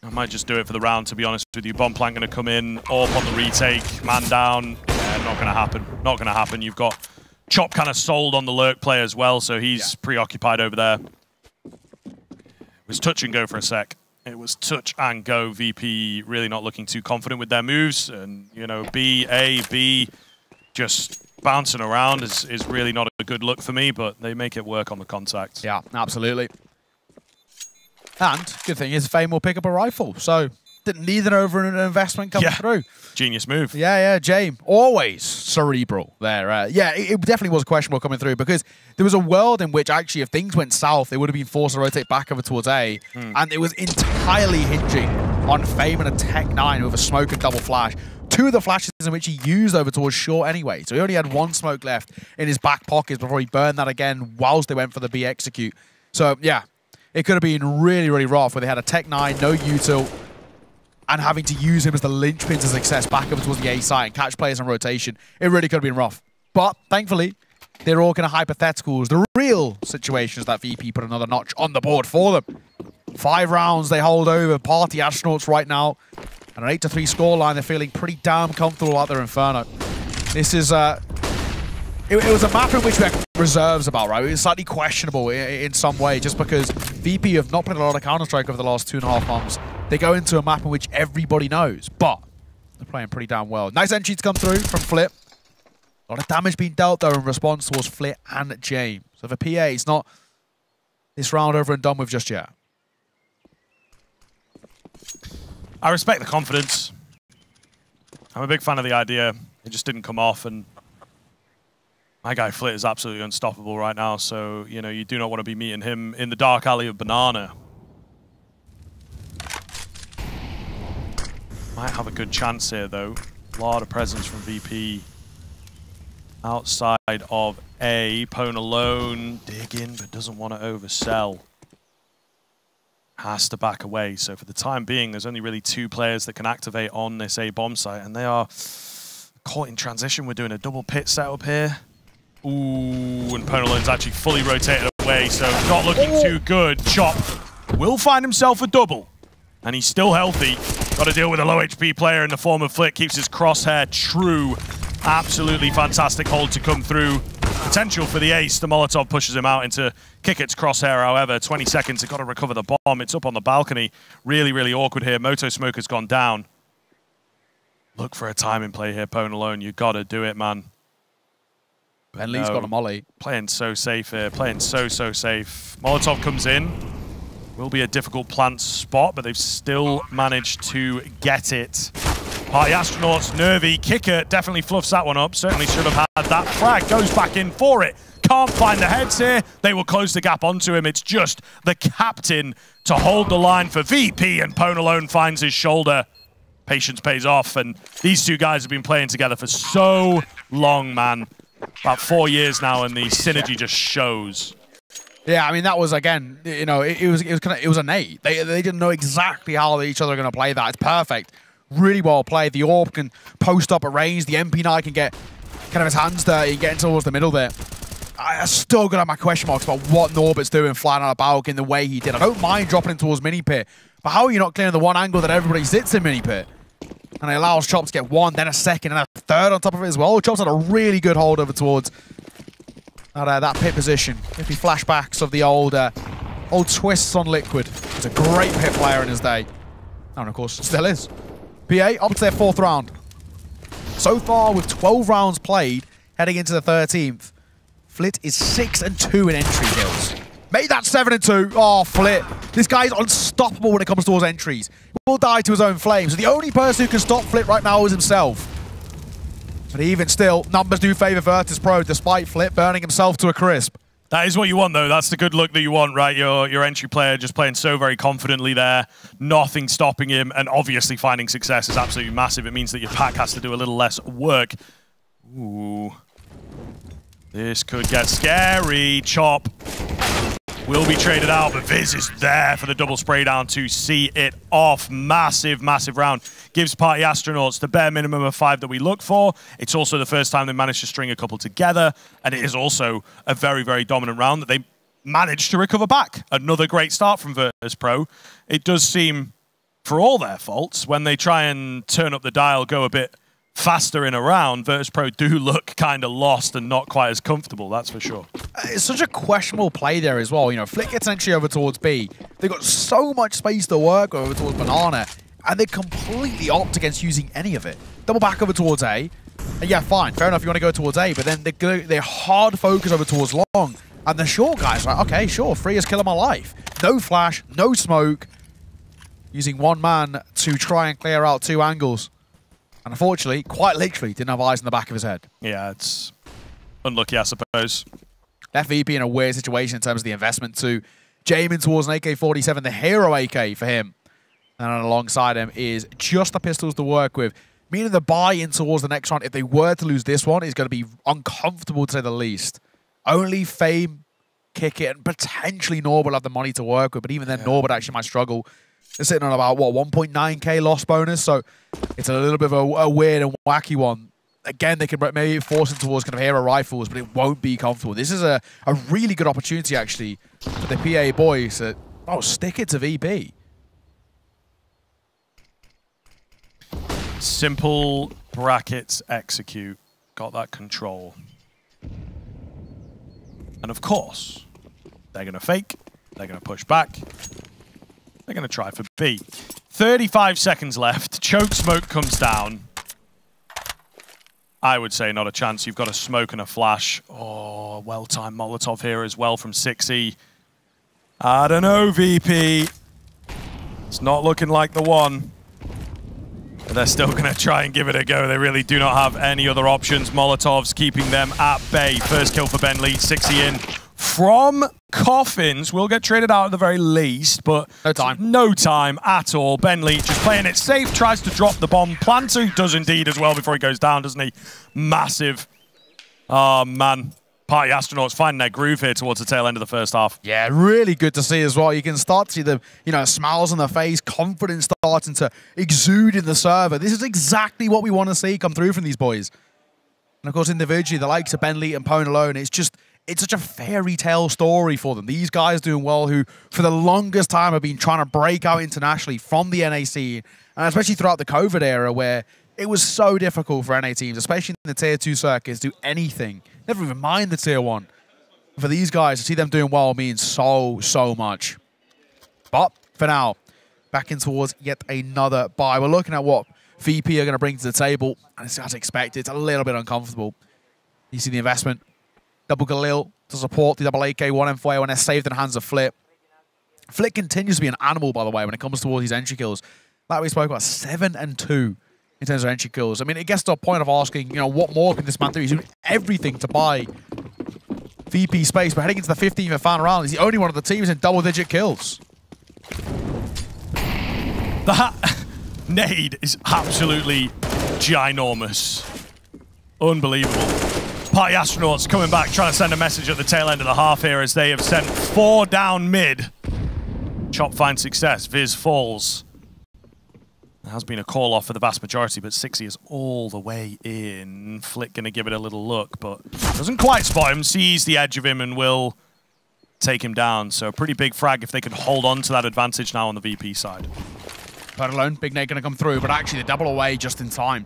I might just do it for the round, to be honest with you. Bomb plant going to come in, AWP on the retake, man down. Yeah, not going to happen. Not going to happen. You've got Chop kind of sold on the lurk play as well, so he's preoccupied over there. It was touch and go for a sec. It was touch and go. VP really not looking too confident with their moves. And, you know, B, A, B, just bouncing around is really not a good look for me, but they make it work on the contact. Yeah, absolutely. And good thing is Fame will pick up a rifle, so didn't need an over an investment coming through. Genius move. Yeah, James. Always cerebral there. Yeah, it definitely was questionable coming through, because there was a world in which actually if things went south, they would have been forced to rotate back over towards A, and it was entirely hinging on Fame and a Tech 9 with a smoke and double flash. 2 of the flashes in which he used over towards short anyway, so he only had 1 smoke left in his back pockets before he burned that again whilst they went for the B execute. So yeah, it could have been really, really rough where they had a Tech 9, no util, and having to use him as the linchpin to success back over towards the A side and catch players in rotation. It really could have been rough. But thankfully, they're all kind of hypotheticals. The real situation is that VP put another notch on the board for them. 5 rounds they hold over. Party Astronauts right now. And an 8-3 scoreline. They're feeling pretty damn comfortable out there, Inferno. This is... It was a map in which we had reserves about, right? It was slightly questionable in some way, just because VP have not played a lot of Counter-Strike over the last 2.5 months. They go into a map in which everybody knows, but they're playing pretty damn well. Nice entry to come through from Flip. A lot of damage being dealt, though, in response towards Flit and James. So for PA, it's not this round over and done with just yet. I respect the confidence. I'm a big fan of the idea. It just didn't come off, and my guy Flit is absolutely unstoppable right now, so, you know, you do not want to be meeting him in the dark alley of Banana. Might have a good chance here, though. A lot of presence from VP. Outside of A, Pwn alone, digging, but doesn't want to oversell. Has to back away, so for the time being, there's only really 2 players that can activate on this A bomb site, and they are caught in transition. We're doing a double pit setup here. Ooh, and Pwn alone's actually fully rotated way, so not looking too good. Chop will find himself a double, and he's still healthy. Got to deal with a low HP player in the form of Flick. Keeps his crosshair true. Absolutely fantastic hold to come through. Potential for the ace. The Molotov pushes him out into Kikit's crosshair, however. 20 seconds, they've got to recover the bomb. It's up on the balcony. Really, really awkward here. Moto Smoker's gone down. Look for a timing play here, Pwn alone. You got to do it, man. Bentley's got a molly. Playing so safe here. Playing so safe. Molotov comes in. Will be a difficult plant spot, but they've still managed to get it. Party Astronauts, nervy. Kicker definitely fluffs that one up. Certainly should have had that frag. Goes back in for it. Can't find the heads here. They will close the gap onto him. It's just the captain to hold the line for VP, and Pwn alone finds his shoulder. Patience pays off, and these two guys have been playing together for so long, man. About 4 years now, and the synergy just shows. Yeah, I mean, that was, again, you know, it was innate. They didn't know exactly how each other are going to play that. It's perfect. Really well played. The AWP can post up at range. The MP9 can get kind of his hands dirty and get towards the middle there. I still got to have my question marks about what Norbit's doing flying out of Balk in the way he did. I don't mind dropping him towards mini pit, but how are you not clearing the one angle that everybody sits in mini pit? And it allows Chop to get one, then a second, and a third on top of it as well. Chop's had a really good hold over towards that pit position. If he flashbacks of the old twists on Liquid. He's a great pit player in his day. And of course, still is. PA up to their 4th round. So far, with 12 rounds played, heading into the 13th, Flit is 6-2 in entry kills. Made that 7-2. Oh, Flit. This guy's unstoppable when it comes towards entries. He will die to his own flames. The only person who can stop Flit right now is himself. But even still, numbers do favor Virtus.pro, despite Flit burning himself to a crisp. That is what you want, though. That's the good look that you want, right? Your entry player just playing so very confidently there. Nothing stopping him. And obviously finding success is absolutely massive. It means that your pack has to do a little less work. Ooh. This could get scary. Chop will be traded out, but Viz is there for the double spray down to see it off. Massive, massive round. Gives Party Astronauts the bare minimum of 5 that we look for. It's also the first time they managed to string a couple together, and it is also a very, very dominant round that they managed to recover back. Another great start from Virtus.pro. It does seem, for all their faults, when they try and turn up the dial, go a bit faster in a round, Virtus.pro do look kind of lost and not quite as comfortable, that's for sure. It's such a questionable play there as well. You know, Flick gets entry over towards B. They've got so much space to work over towards Banana, and they completely opt against using any of it. Double back over towards A. And yeah, fine, fair enough, you want to go towards A, but then they're hard focus over towards long. And the short guy's like, okay, sure, freest kill of my life. No flash, no smoke. Using one man to try and clear out 2 angles. And unfortunately, quite literally, didn't have eyes in the back of his head. Yeah, it's unlucky, I suppose. FVP in a weird situation in terms of the investment to Jamin towards an AK-47, the hero AK for him. And alongside him is just the pistols to work with. Meaning the buy-in towards the next round, if they were to lose this one, is going to be uncomfortable to say the least. Only Fame, Kick It, and potentially Norbert have the money to work with, but even then, Norbert actually might struggle. They're sitting on about, what, 1.9k loss bonus, so it's a little bit of a weird and wacky one. Again, they can maybe force him towards kind of hero rifles, but it won't be comfortable. This is a really good opportunity, actually, for the PA boys to, stick it to VP. Simple brackets execute. Got that control. And of course, they're going to fake. They're going to push back. They're going to try for B. 35 seconds left. Choke smoke comes down. I would say not a chance. You've got a smoke and a flash. Oh, well-timed Molotov here as well from 6E. I don't know, VP. It's not looking like the one. But they're still going to try and give it a go. They really do not have any other options. Molotov's keeping them at bay. First kill for Bentley. 6E in from Coffins. Will get traded out at the very least, but no time. No time at all. Bentley just playing it safe, tries to drop the bomb. Planter does indeed as well before he goes down, doesn't he? Massive. Oh, man. Party Astronauts finding their groove here towards the tail end of the first half. Yeah, really good to see as well. You can start to see the, smiles on their face, confidence starting to exude in the server. This is exactly what we want to see come through from these boys. And of course, individually, the likes of Bentley and Pwn alone, it's just it's such a fairy tale story for them. These guys doing well who, for the longest time, have been trying to break out internationally from the NA scene, and especially throughout the COVID era where it was so difficult for NA teams, especially in the Tier 2 circuits, to do anything. Never even mind the Tier 1. For these guys, to see them doing well means so, so much. But for now, back in towards yet another bye. We're looking at what VP are going to bring to the table, and it's as expected. It's a little bit uncomfortable. You see the investment. Double Galil to support the double AK-1M4 when they're saved in the hands of Flit. Flit continues to be an animal, by the way, when it comes towards these entry kills. Like we spoke about, 7 and 2 in terms of entry kills. I mean, it gets to a point of asking, you know, what more can this man do? He's doing everything to buy VP space, but heading into the 15th and final round, he's the only one of the teams in double-digit kills. That nade is absolutely ginormous. Unbelievable. Party Astronauts coming back, trying to send a message at the tail end of the half here as they have sent 4 down mid. Chop finds success. Viz falls. There has been a call-off for the vast majority, but 60 is all the way in. Flick going to give it a little look, but doesn't quite spot him, sees the edge of him, and will take him down. So a pretty big frag if they can hold on to that advantage now on the VP side. But alone, big nade going to come through, but actually the double away just in time.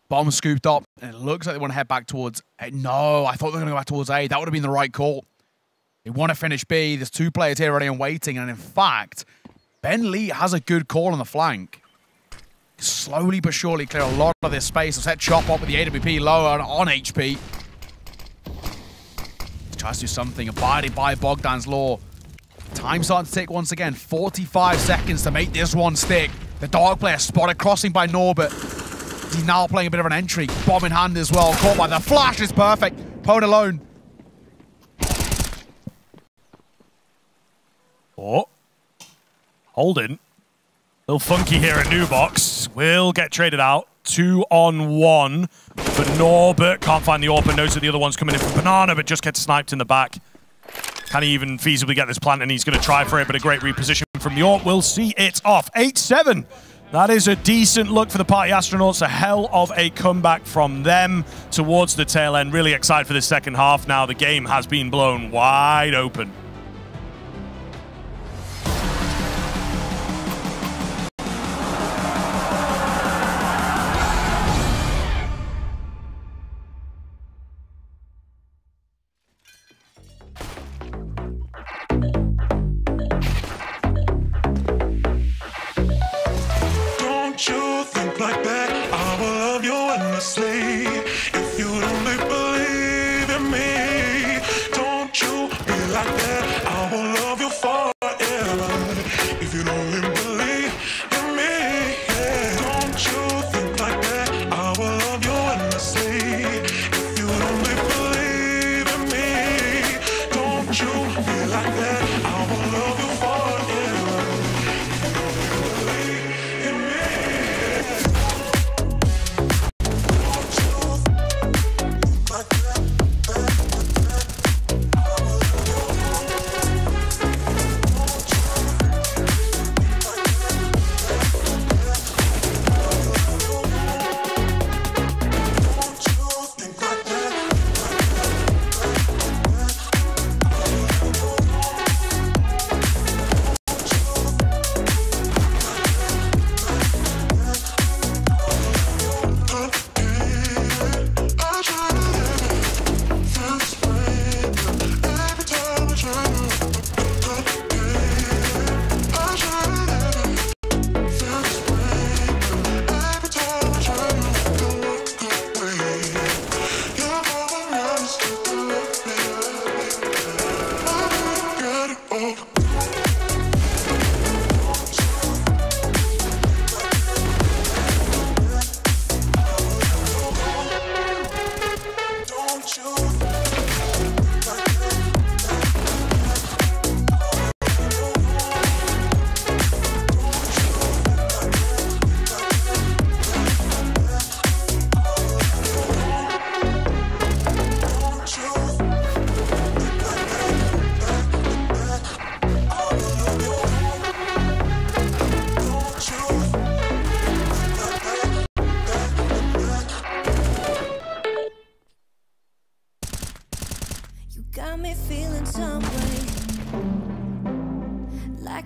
Bomb scooped up, and it looks like they want to head back towards A. No, I thought they were going to go back towards A. That would have been the right call. They want to finish B. There's 2 players here already and waiting, and in fact, Ben Lee has a good call on the flank. Slowly but surely clear a lot of this space. I'll set Chop up with the AWP low on HP. Tries to do something, abided by Bogdan's law. Time starting to tick once again. 45 seconds to make this one stick. The Dark player spotted, crossing by Norbert. He's now playing a bit of an entry. Bomb in hand as well. Caught by the flash is perfect. Pwn alone. Oh. Holden. Little funky here at New Box. Will get traded out. 2-on-1 for Norbert. Can't find the AWP. Knows that the other one's coming in from Banana, but just gets sniped in the back. Can he even feasibly get this plant? And he's going to try for it, but a great reposition from the AWP will see it off. 8-7. That is a decent look for the Party Astronauts. A hell of a comeback from them towards the tail end. Really excited for the second half now. The game has been blown wide open.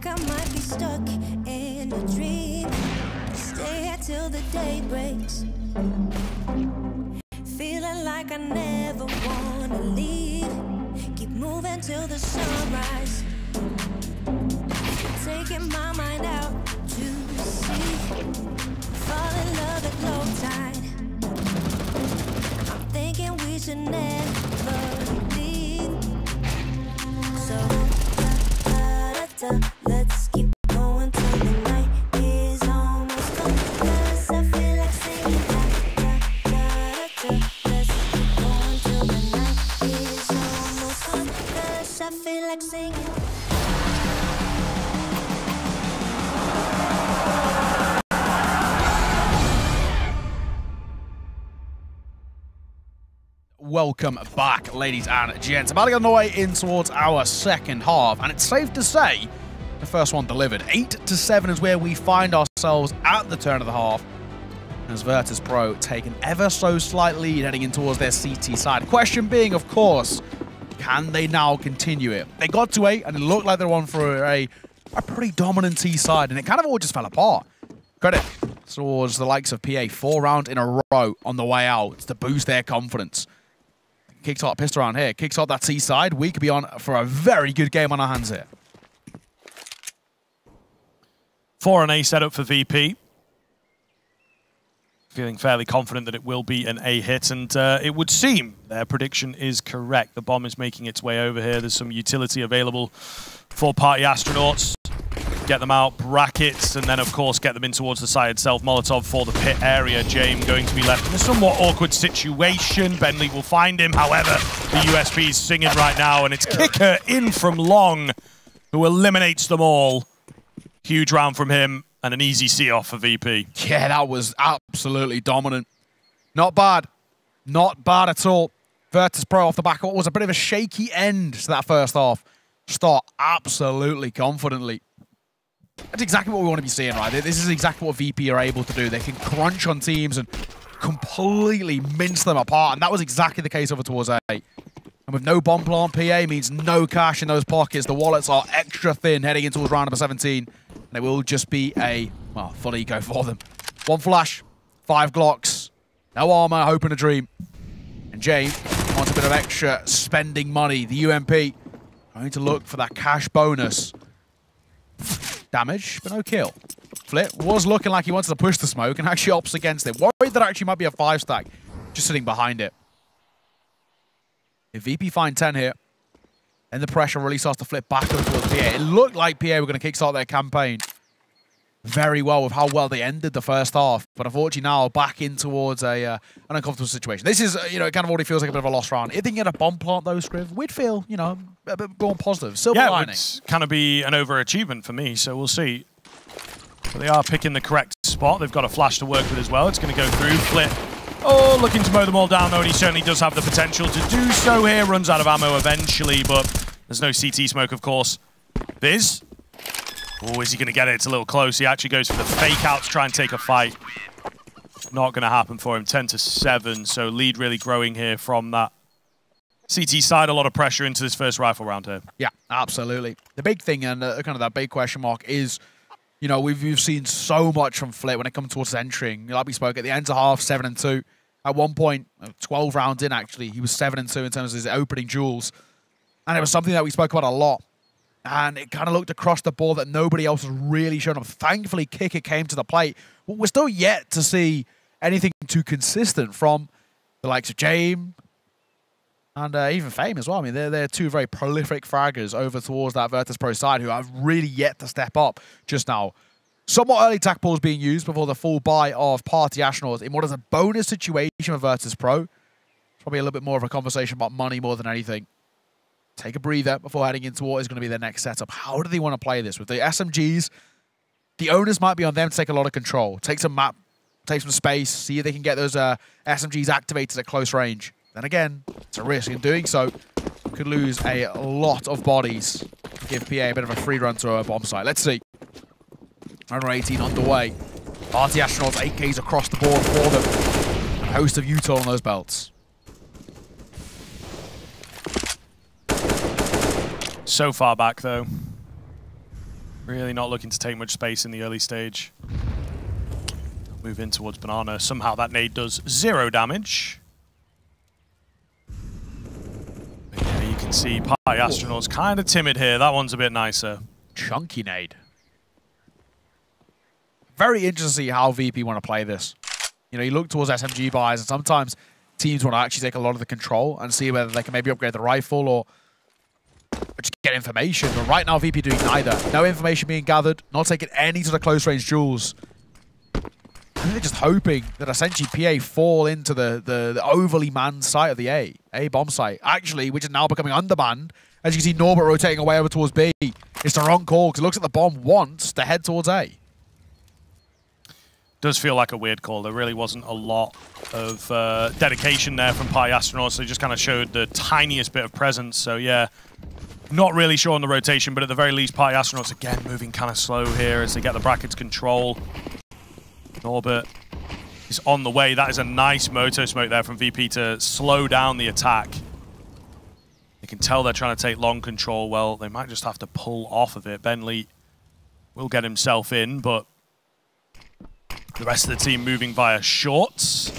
like I might be stuck in a dream. Stay here till the day breaks. Feeling like I never wanna leave. Keep moving till the sunrise. Taking my mind out to sea. Fall in love at low tide. I'm thinking we should never leave. So let's keep going till the night is almost gone. 'Cause I feel like singing. Let's keep going till the night is almost gone. 'Cause I feel like singing. Welcome back, ladies and gents. About to get on the way in towards our second half, and it's safe to say the first one delivered. 8-7 is where we find ourselves at the turn of the half, as Virtus.pro taking ever so slight lead heading in towards their CT side. Question being, of course, can they now continue it? They got to 8, and it looked like they were on for a pretty dominant T side, and it kind of all just fell apart. Credit towards the likes of PA, 4 rounds in a row on the way out to boost their confidence. Kicks out pissed around here. Kicks out that T side. We could be on for a very good game on our hands here. 4 and A setup for VP. Feeling fairly confident that it will be an A hit, and it would seem their prediction is correct. The bomb is making its way over here. There's some utility available for party astronauts. Get them out, brackets, and then, of course, get them in towards the side itself. Molotov for the pit area. James going to be left in a somewhat awkward situation. Bentley will find him. However, the USP is singing right now, and it's Kicker in from long, who eliminates them all. Huge round from him, and an easy see-off for VP. Yeah, that was absolutely dominant. Not bad. Not bad at all. Virtus.pro off the back of what was a bit of a shaky end to that first half. Start absolutely confidently. That's exactly what we want to be seeing, right? This is exactly what VP are able to do. They can crunch on teams and completely mince them apart, and that was exactly the case over towards A. And with no bomb plant, PA means no cash in those pockets. The wallets are extra thin heading in towards round number 17, and it will just be a, well, full eco for them. 1 flash, 5 Glocks, no armor, hope and a dream. And James wants a bit of extra spending money. The UMP going to look for that cash bonus. Damage, but no kill. Flit was looking like he wanted to push the smoke and actually opts against it. Worried that actually might be a 5-stack, just sitting behind it. If VP find 10 here, then the pressure really starts to flip back over towards PA. It looked like PA were going to kickstart their campaign very well with how well they ended the first half, but unfortunately now back in towards an uncomfortable situation. This is, you know, it kind of already feels like a bit of a lost round. If they can get a bomb plant though, Scriv, we'd feel, you know, a bit more positive. Silver lining. It would kind of be an overachievement for me, so we'll see. But they are picking the correct spot. They've got a flash to work with as well. It's going to go through. Flit, oh, looking to mow them all down though, and he certainly does have the potential to do so here. Runs out of ammo eventually, but there's no CT smoke, of course. Viz. Oh, is he going to get it? It's a little close. He actually goes for the fake out to try and take a fight. Not going to happen for him. 10-7, so lead really growing here from that CT side. A lot of pressure into this first rifle round here. Yeah, absolutely. The big thing and kind of that big question mark is, you know, we've seen so much from Flit when it comes towards entering. Like we spoke at the end of half, 7-2. At one point, 12 rounds in actually, he was 7-2 in terms of his opening duels. And it was something that we spoke about a lot. And it kind of looked across the board that nobody else has really shown up. Thankfully, Kicker came to the plate. But we're still yet to see anything too consistent from the likes of James and even Fame as well. I mean, they're two very prolific fraggers over towards that Virtus.pro side who have really yet to step up just now. Somewhat early tac balls being used before the full buy of Party Astronauts in what is a bonus situation for Virtus.pro. Probably a little bit more of a conversation about money more than anything. Take a breather before heading into what is going to be their next setup. How do they want to play this? With the SMGs, the onus might be on them to take a lot of control. Take some map, take some space, see if they can get those SMGs activated at close range. Then again, it's a risk in doing so. Could lose a lot of bodies. Give PA a bit of a free run to a bomb site. Let's see. Round 18 underway. Party Astronauts, 8Ks across the board for them. A host of Utah on those belts. So far back, though. Really not looking to take much space in the early stage. Move in towards Banana. Somehow that nade does 0 damage. But yeah, you can see Party Astronaut's kind of timid here. That one's a bit nicer. Chunky nade. Very interesting to see how VP want to play this. You know, you look towards SMG buys, and sometimes teams want to actually take a lot of the control and see whether they can maybe upgrade the rifle or just get information. But right now, VP doing neither. No information being gathered, not taking any sort of close-range duels. I think they're just hoping that essentially PA fall into the overly manned site of the A bomb site, actually, which is now becoming undermanned. As you can see, Norbert rotating away over towards B. It's the wrong call because it looks like the bomb wants to head towards A. Does feel like a weird call. There really wasn't a lot of dedication there from Party Astronauts. They just kind of showed the tiniest bit of presence. So yeah, not really sure on the rotation, but at the very least, Party Astronauts again moving kind of slow here as they get the brackets control. Norbert is on the way. That is a nice moto smoke there from VP to slow down the attack. You can tell they're trying to take long control. Well, they might just have to pull off of it. Bentley will get himself in, but the rest of the team moving via shorts.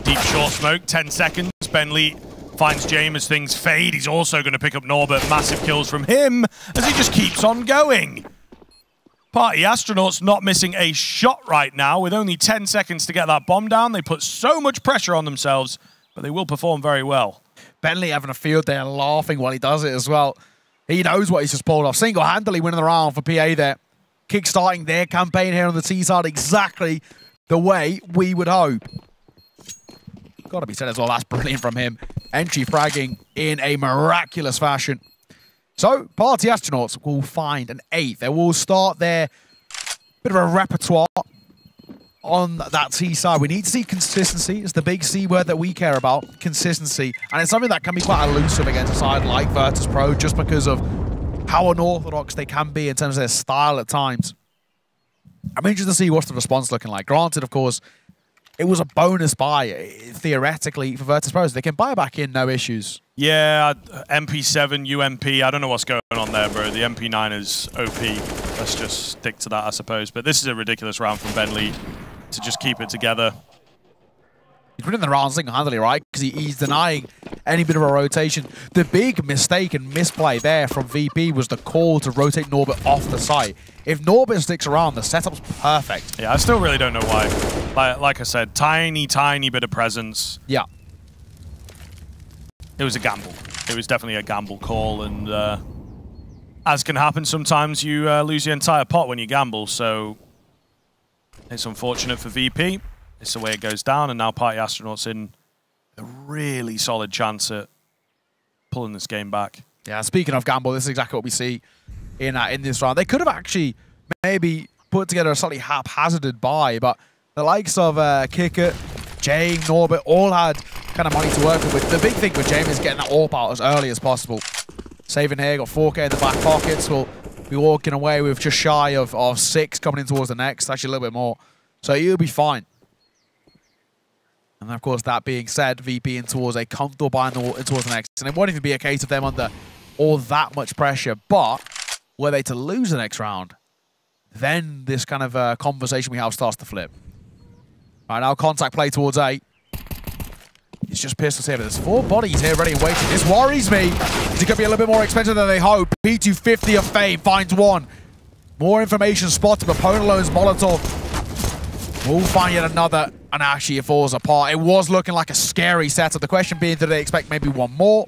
Deep short smoke, 10 seconds. Bentley finds James as things fade. He's also going to pick up Norbert. Massive kills from him as he just keeps on going. Party Astronauts not missing a shot right now with only 10 seconds to get that bomb down. They put so much pressure on themselves, but they will perform very well. Bentley having a field there, laughing while he does it as well. He knows what he's just pulled off. Single-handedly winning the round for PA there. Kickstarting their campaign here on the T side exactly the way we would hope. Gotta be said as well, that's brilliant from him. Entry fragging in a miraculous fashion. So, Party Astronauts will find an 8th. They will start their bit of a repertoire on that T side. We need to see consistency. It's the big C word that we care about, consistency. And it's something that can be quite elusive against a side like Virtus.pro just because of how unorthodox they can be in terms of their style at times. I'm interested to see what's the response looking like. Granted, of course, it was a bonus buy, theoretically, for Virtus.pro, so they can buy back in, no issues. Yeah, MP7, UMP, I don't know what's going on there, bro. The MP9 is OP. Let's just stick to that, I suppose. But this is a ridiculous round from Bentley to just keep it together. He's winning the round single-handedly, right? Because he's denying any bit of a rotation. The big mistake and misplay there from VP was the call to rotate Norbert off the site. If Norbert sticks around, the setup's perfect. Yeah, I still really don't know why. Like I said, tiny bit of presence. Yeah. It was a gamble. It was definitely a gamble call, and as can happen, sometimes you lose your entire pot when you gamble, so it's unfortunate for VP. It's the way it goes down, and now Party Astronauts in a really solid chance at pulling this game back. Yeah, speaking of gamble, this is exactly what we see in this round. They could have actually maybe put together a slightly haphazarded buy, but the likes of Kicker, James, Norbert all had kind of money to work with. The big thing with James is getting that AWP out as early as possible. Saving here, got 4K in the back pockets. We'll be walking away with just shy of 6 coming in towards the next, actually a little bit more. So he'll be fine. And of course, that being said, VP in towards a comfortable buy in towards the next. And it won't even be a case of them under all that much pressure. But were they to lose the next round, then this kind of conversation we have starts to flip. Right now, contact play towards A. It's just pistols here, but there's 4 bodies here ready and waiting. This worries me. It could be a little bit more expensive than they hope. P250 of Fame finds one. More information spotted, but Ponalone's Molotov will find yet another, and actually it falls apart. It was looking like a scary setup. The question being, do they expect maybe one more?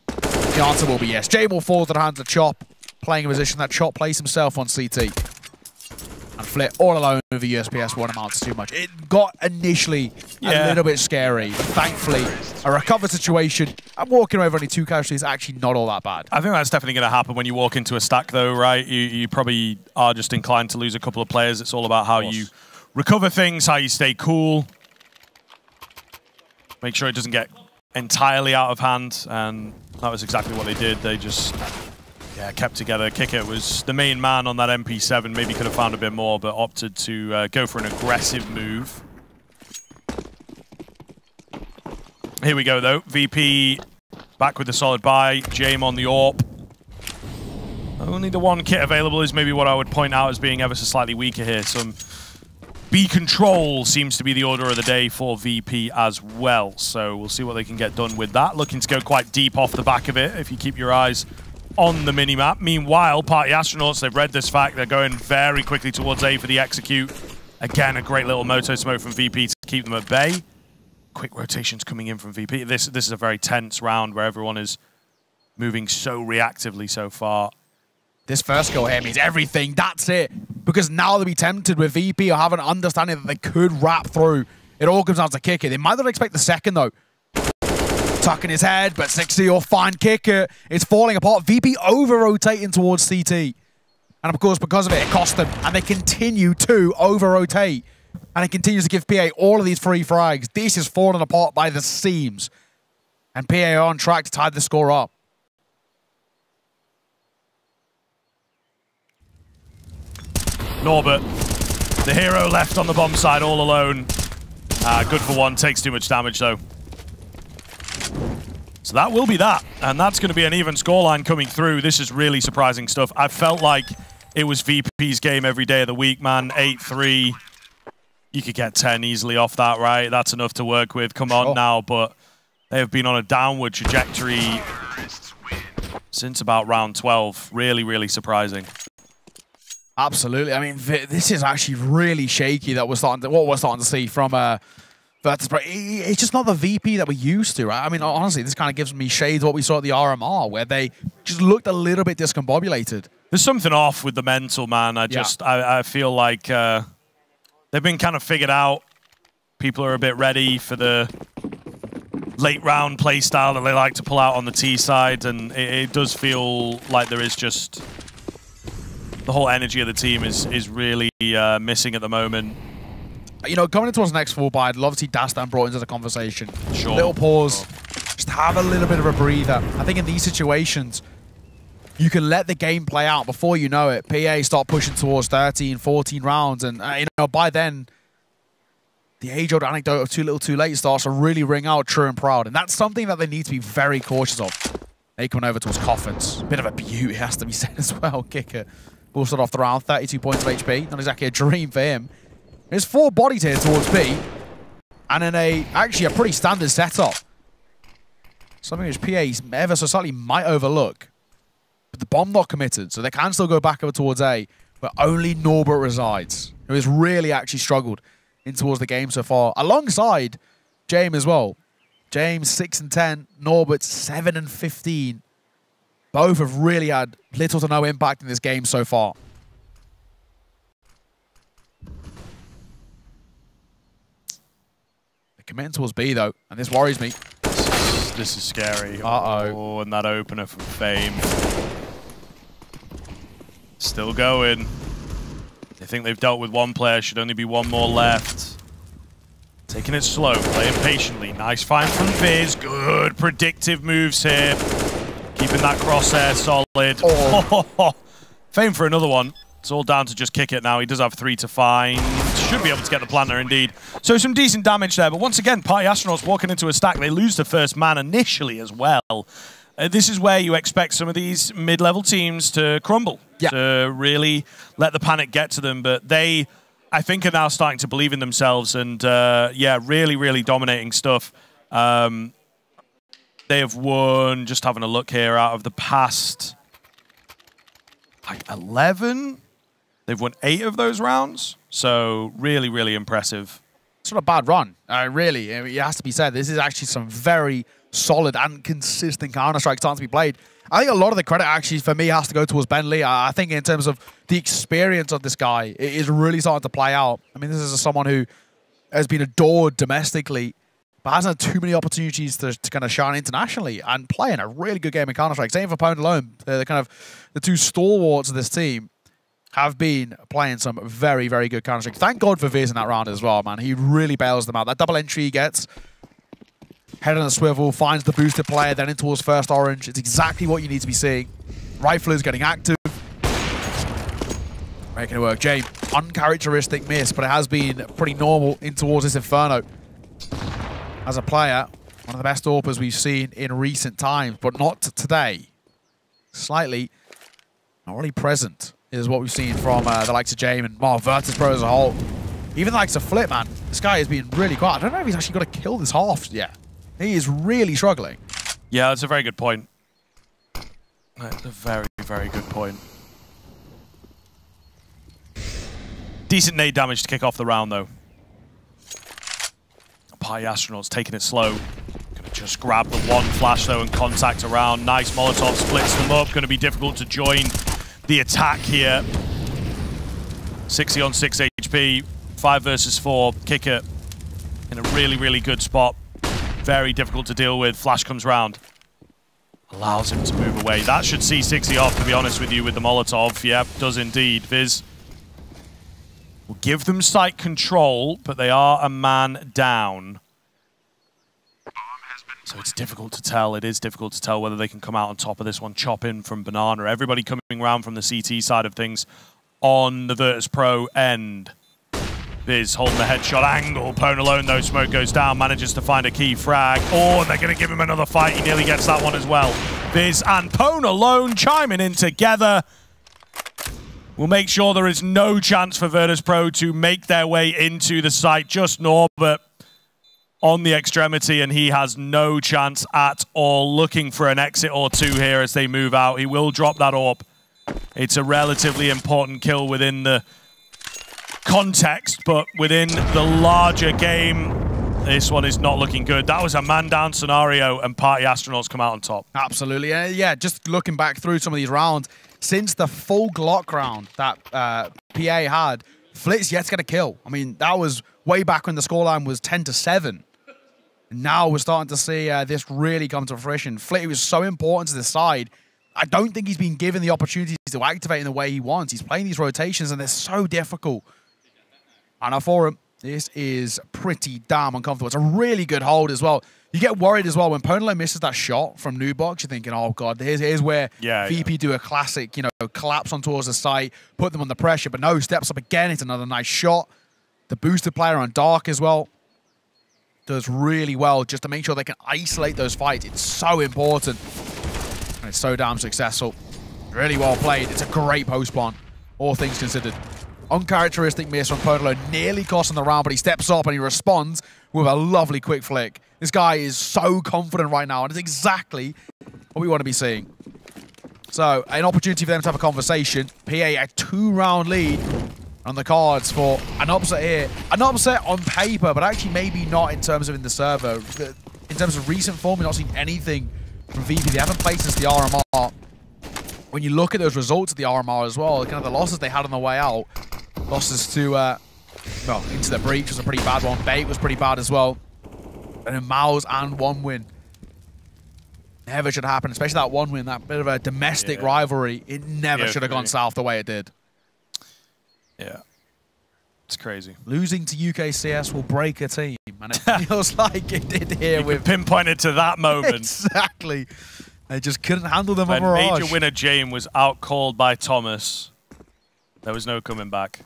The answer will be yes. Jay will fall to the hands of Chop, playing a position that Chop plays himself on CT. And Flit all alone with the USPS won't amount to too much. It got initially a little bit scary, but thankfully a recovered situation. And walking away with only 2 casualties is actually not all that bad. I think that's definitely going to happen when you walk into a stack though, right? You probably are just inclined to lose a couple of players. It's all about how you recover things, how you stay cool. Make sure it doesn't get entirely out of hand, and that was exactly what they did. They just kept together. Kicker was the main man on that MP7. Maybe could have found a bit more, but opted to go for an aggressive move. Here we go, though. VP back with the solid buy. Jame on the AWP. Only the one kit available is maybe what I would point out as being ever so slightly weaker here. Some B control seems to be the order of the day for VP as well. So we'll see what they can get done with that. Looking to go quite deep off the back of it if you keep your eyes on the minimap. Meanwhile, Party Astronauts, they've read this fact. They're going very quickly towards A for the execute. Again, a great little moto smoke from VP to keep them at bay. Quick rotations coming in from VP. This is a very tense round where everyone is moving so reactively so far. This first goal here means everything. That's it. Because now they'll be tempted with VP or have an understanding that they could wrap through. It all comes down to Kicker. They might not expect the second, though. Tucking his head, but 60 will find Kicker. It's falling apart. VP over-rotating towards CT. And of course, because of it, it cost them. And they continue to over-rotate. And it continues to give PA all of these free frags. This is falling apart by the seams. And PA are on track to tie the score up. Norbert, the hero left on the bomb side all alone. Good for one, takes too much damage though. So that will be that, and that's going to be an even scoreline coming through. This is really surprising stuff. I felt like it was VP's game every day of the week, man. 8-3. You could get 10 easily off that, right? That's enough to work with. Come on now, but they have been on a downward trajectory since about round 12. Really, really surprising. Absolutely. I mean, this is actually really shaky that we're starting to see from Virtus.pro. It's just not the VP that we're used to, right? I mean, honestly, this kind of gives me shades of what we saw at the RMR, where they just looked a little bit discombobulated. There's something off with the mental, man. I feel like they've been kind of figured out. People are a bit ready for the late round play style that they like to pull out on the T side, and it does feel like there is just... The whole energy of the team is really missing at the moment. You know, coming into us next full buy, I'd love to see Dastan brought into the conversation. Sure. Little pause. Just have a little bit of a breather. I think in these situations, you can let the game play out before you know it. PA start pushing towards 13, 14 rounds. And, you know, by then, the age-old anecdote of too little, too late starts to really ring out true and proud. And that's something that they need to be very cautious of. They come over towards Coffins. Bit of a beaut, it has to be said as well. Kicker. We'll start off the round, 32 points of HP. Not exactly a dream for him. There's 4 bodies here towards B. And in actually a pretty standard setup. Something which PA ever so slightly might overlook. But the bomb not committed, so they can still go back over towards A. But only Norbert resides, who has really actually struggled in towards the game so far. Alongside James as well. James 6-10, Norbert 7-15. Both have really had little to no impact in this game so far. They're committing towards B, though, and this worries me. This is scary. Uh-oh. Oh, and that opener from Fame. Still going. They think they've dealt with one player. Should only be one more left. Taking it slow, playing patiently. Nice find from Viz. Good predictive moves here. Keeping that crosshair solid. Oh. Fame for another one. It's all down to just kick it now. He does have 3 to find. Should be able to get the planter indeed. So some decent damage there. But once again, Party Astronauts walking into a stack. They lose the first man initially as well. This is where you expect some of these mid-level teams to crumble. Yeah. To really let the panic get to them. But they, I think, are now starting to believe in themselves. And yeah, really, really dominating stuff. They have won, just having a look here, out of the past, like 11. They've won 8 of those rounds. So really, really impressive. It's not a bad run, really. It has to be said. This is actually some very solid and consistent Counter-Strike starting to be played. I think a lot of the credit actually for me has to go towards Ben Lee. I think in terms of the experience of this guy, it is really starting to play out. I mean, this is someone who has been adored domestically, but hasn't had too many opportunities to kind of shine internationally and playing a really good game in Counter-Strike. Same for Pwn alone. The 2 stalwarts of this team have been playing some very, very good Counter-Strike. Thank God for Viz in that round as well, man. He really bails them out. That double entry he gets, head on a swivel, finds the boosted player, then in towards first orange. It's exactly what you need to be seeing. Rifle is getting active. Making it work. Jay, uncharacteristic miss, but it has been pretty normal in towards this Inferno. As a player, one of the best AWPers we've seen in recent times, but not today. Slightly not really present is what we've seen from the likes of Jame and Virtus.pro as a whole. Even the likes of Flip, man, this guy has been really quiet. I don't know if he's actually got a kill this half yet. He is really struggling. Yeah, that's a very good point. That's a very, very good point. Decent nade damage to kick off the round, though. Party Astronauts taking it slow. Gonna just grab the one flash, though, and contact around. Nice Molotov splits them up. Gonna be difficult to join the attack here. 60 on 6 HP. 5 versus 4. Kicker in a really, really good spot. Very difficult to deal with. Flash comes round. Allows him to move away. That should see 60 off, to be honest with you, with the Molotov. Yep, does indeed. Viz will give them site control, but they are a man down. So it's difficult to tell. It is difficult to tell whether they can come out on top of this one. Chop in from Banana. Everybody coming around from the CT side of things on the Virtus.pro end. Viz holding the headshot angle. Pwn alone, though, smoke goes down, manages to find a key frag. Oh, and they're going to give him another fight. He nearly gets that one as well. Viz and Pwn alone chiming in together. We'll make sure there is no chance for Virtus.pro to make their way into the site. Just Norbert on the extremity, and he has no chance at all. Looking for an exit or two here as they move out. He will drop that AWP. It's a relatively important kill within the context, but within the larger game, this one is not looking good. That was a man-down scenario, and Party Astronauts come out on top. Absolutely. Yeah, just looking back through some of these rounds, since the full Glock round that PA had, Flit's yet to get a kill. I mean, that was way back when the scoreline was 10-7. Now we're starting to see this really come to fruition. Flit was so important to the side. I don't think he's been given the opportunities to activate in the way he wants. He's playing these rotations, and they're so difficult. And for him, this is pretty damn uncomfortable. It's a really good hold as well. You get worried as well when Ponelo misses that shot from Nubox. You're thinking, oh god, here's where VP do a classic, you know, collapse on towards the site, put them under pressure. But no, steps up again. It's another nice shot. The boosted player on Dark as well does really well just to make sure they can isolate those fights. It's so important. And it's so damn successful. Really well played. It's a great post spawn, all things considered. Uncharacteristic miss from Ponelo, nearly costing the round, but he steps up and he responds with a lovely quick flick. This guy is so confident right now, and it's exactly what we want to be seeing. So, an opportunity for them to have a conversation. PA, a 2-round lead on the cards for an upset here. An upset on paper, but actually maybe not in terms of in the server. In terms of recent form, we've not seen anything from VP. They haven't played since the RMR. When you look at those results of the RMR as well, kind of the losses they had on the way out, losses to, well, into the breach was a pretty bad one. Bait was pretty bad as well. And then Mouse and one win. Never should happen, especially that one win, that bit of a domestic rivalry. It never should have gone south the way it did. Yeah. It's crazy. Losing to UKCS will break a team, and it feels like it did here with... pinpointed to that moment. Exactly. They just couldn't handle them when on Mirage. Major winner Jame was outcalled by Thomas, there was no coming back.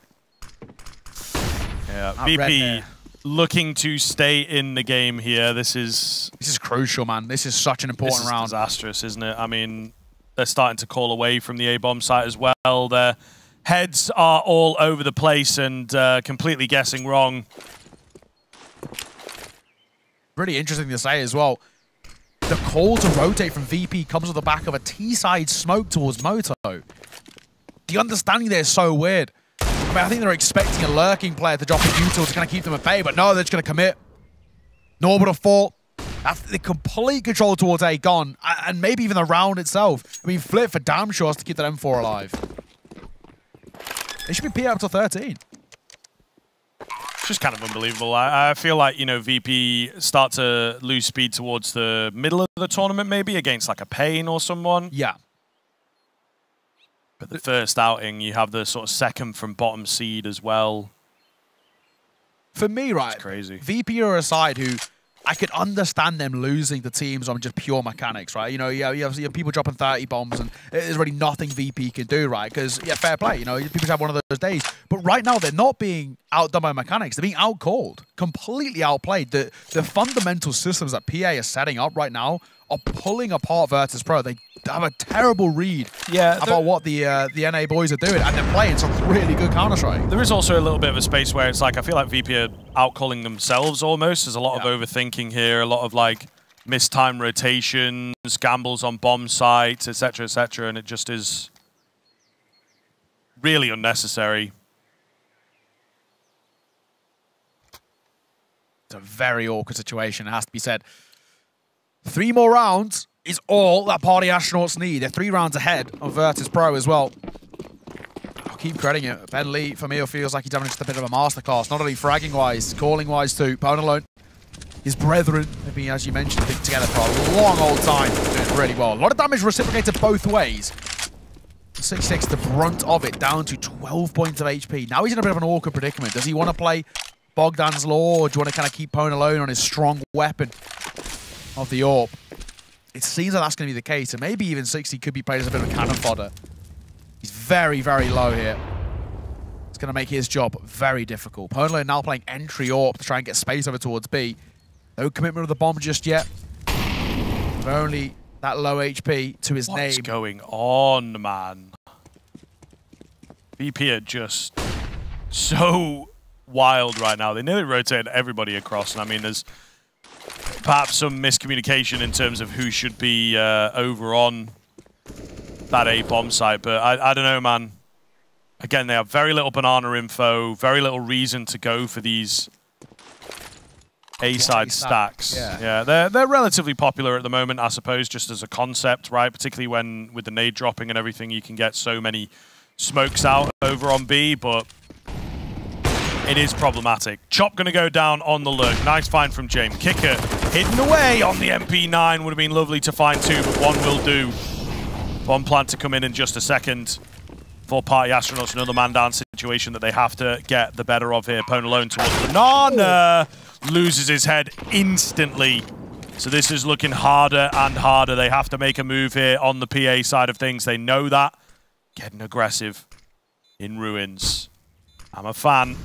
Yeah, VP looking to stay in the game here. This is crucial, man. This is such an important round. Disastrous, isn't it? I mean, they're starting to call away from the A-bomb site as well. Their heads are all over the place and completely guessing wrong. Really interesting to say as well. The call to rotate from VP comes on the back of a T-side smoke towards Moto. The understanding there is so weird. I mean, I think they're expecting a lurking player to drop a util to kind of keep them at bay, but no, they're just going to commit. Norbert a fault. After the complete control towards A gone, and maybe even the round itself. I mean, Flip for damn sure has to keep that M4 alive. They should be P up to 13. It's just kind of unbelievable. I feel like, you know, VP start to lose speed towards the middle of the tournament, maybe, against like a Pain or someone. Yeah. But the first outing, you have the sort of second from bottom seed as well. For me, right, it's crazy. VP are a side who I could understand them losing the teams on just pure mechanics, right? You know, you have people dropping 30 bombs, and there's really nothing VP can do, right? Because, yeah, fair play, you know, people have one of those days. But right now, they're not being outdone by mechanics. They're being outcalled, completely outplayed. The fundamental systems that PA is setting up right now are pulling apart Virtus.pro. They have a terrible read about what the NA boys are doing, and they're playing some really good Counter-Strike. There is also a little bit of a space where it's like, I feel like VP are out-calling themselves almost. There's a lot of overthinking here, a lot of like mistime rotations, gambles on bomb sites, etc., and it just is really unnecessary. It's a very awkward situation, it has to be said. 3 more rounds is all that Party Astronauts need. They're 3 rounds ahead of Virtus.pro as well. I'll keep crediting it. Ben Lee, for me, feels like he's having just a bit of a masterclass, not only fragging-wise, calling-wise too. Pwn alone. His brethren have been, as you mentioned, been together for a long old time, doing really well. A lot of damage reciprocated both ways. 6-6, the brunt of it, down to 12 points of HP. Now he's in a bit of an awkward predicament. Does he want to play Bogdan's Law, or do you want to kind of keep Pwn alone on his strong weapon of the AWP? It seems like that's going to be the case, and maybe even 60 could be played as a bit of cannon fodder. He's very, very low here. It's going to make his job very difficult. Pwn alone now playing entry AWP to try and get space over towards B. No commitment of the bomb just yet. With only that low HP to his name. What's going on, man? VP are just so wild right now. They nearly rotated everybody across, and I mean, there's perhaps some miscommunication in terms of who should be over on that A bomb site, but I don't know, man. Again, they have very little banana info, very little reason to go for these A-side stacks. Yeah, they're relatively popular at the moment, I suppose, just as a concept, right? Particularly when with the nade dropping and everything, you can get so many smokes out over on B, but it is problematic. Chop going to go down on the lurk. Nice find from James. Kicker hidden away on the MP9. Would have been lovely to find 2, but 1 will do. Bomb plant to come in just a second for Party Astronauts. Another man down situation that they have to get the better of here. Pwn alone towards Banana. Loses his head instantly. So this is looking harder and harder. They have to make a move here on the PA side of things. They know that. Getting aggressive in Ruins. I'm a fan.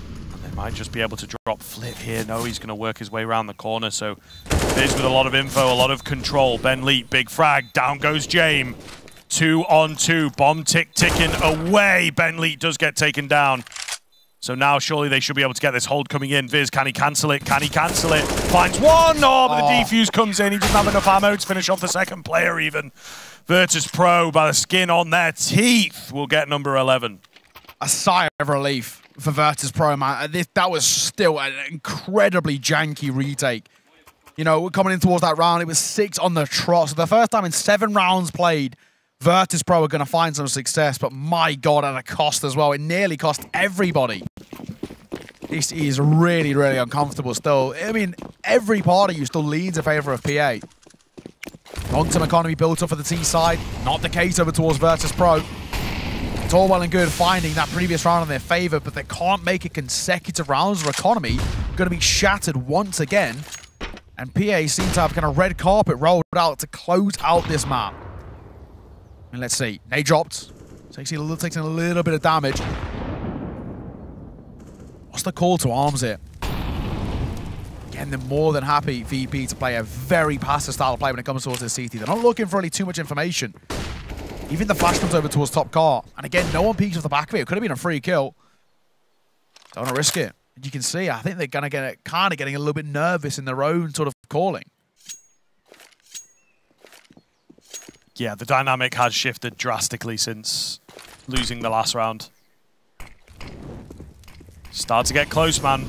They might just be able to drop Flip here. No, he's going to work his way around the corner. So Biz with a lot of info, a lot of control. Ben Leet, big frag. Down goes James. 2 on 2. Bomb ticking away. Ben Leet does get taken down. So now surely they should be able to get this hold coming in. Viz, can he cancel it? Can he cancel it? Finds 1. Oh, but the defuse comes in. He doesn't have enough ammo to finish off the second player even. Virtus.pro, by the skin on their teeth, will get number 11. A sigh of relief for Virtus.pro, man. That was still an incredibly janky retake. You know, we're coming in towards that round. It was 6 on the trot. So the first time in 7 rounds played, Virtus.pro are going to find some success, but my God, at a cost as well. It nearly cost everybody. This is really, really uncomfortable still. I mean, every part of you still leans in favor of PA. Long-term economy built up for the T side. Not the case over towards Virtus.pro. It's all well and good finding that previous round in their favor, but they can't make it consecutive rounds. Their economy going to be shattered once again. And PA seem to have kind of red carpet rolled out to close out this map. And let's see. Nade dropped. Takes a little bit of damage. What's the call to arms here? Again, they're more than happy, VP, to play a very passive style of play when it comes towards this CT. They're not looking for really too much information. Even the flash comes over towards top car. And again, no one peeks off the back of it. It could have been a free kill. Don't want to risk it. And you can see, I think they're going to get kind of getting a little bit nervous in their own sort of calling. Yeah, the dynamic has shifted drastically since losing the last round. Start to get close, man.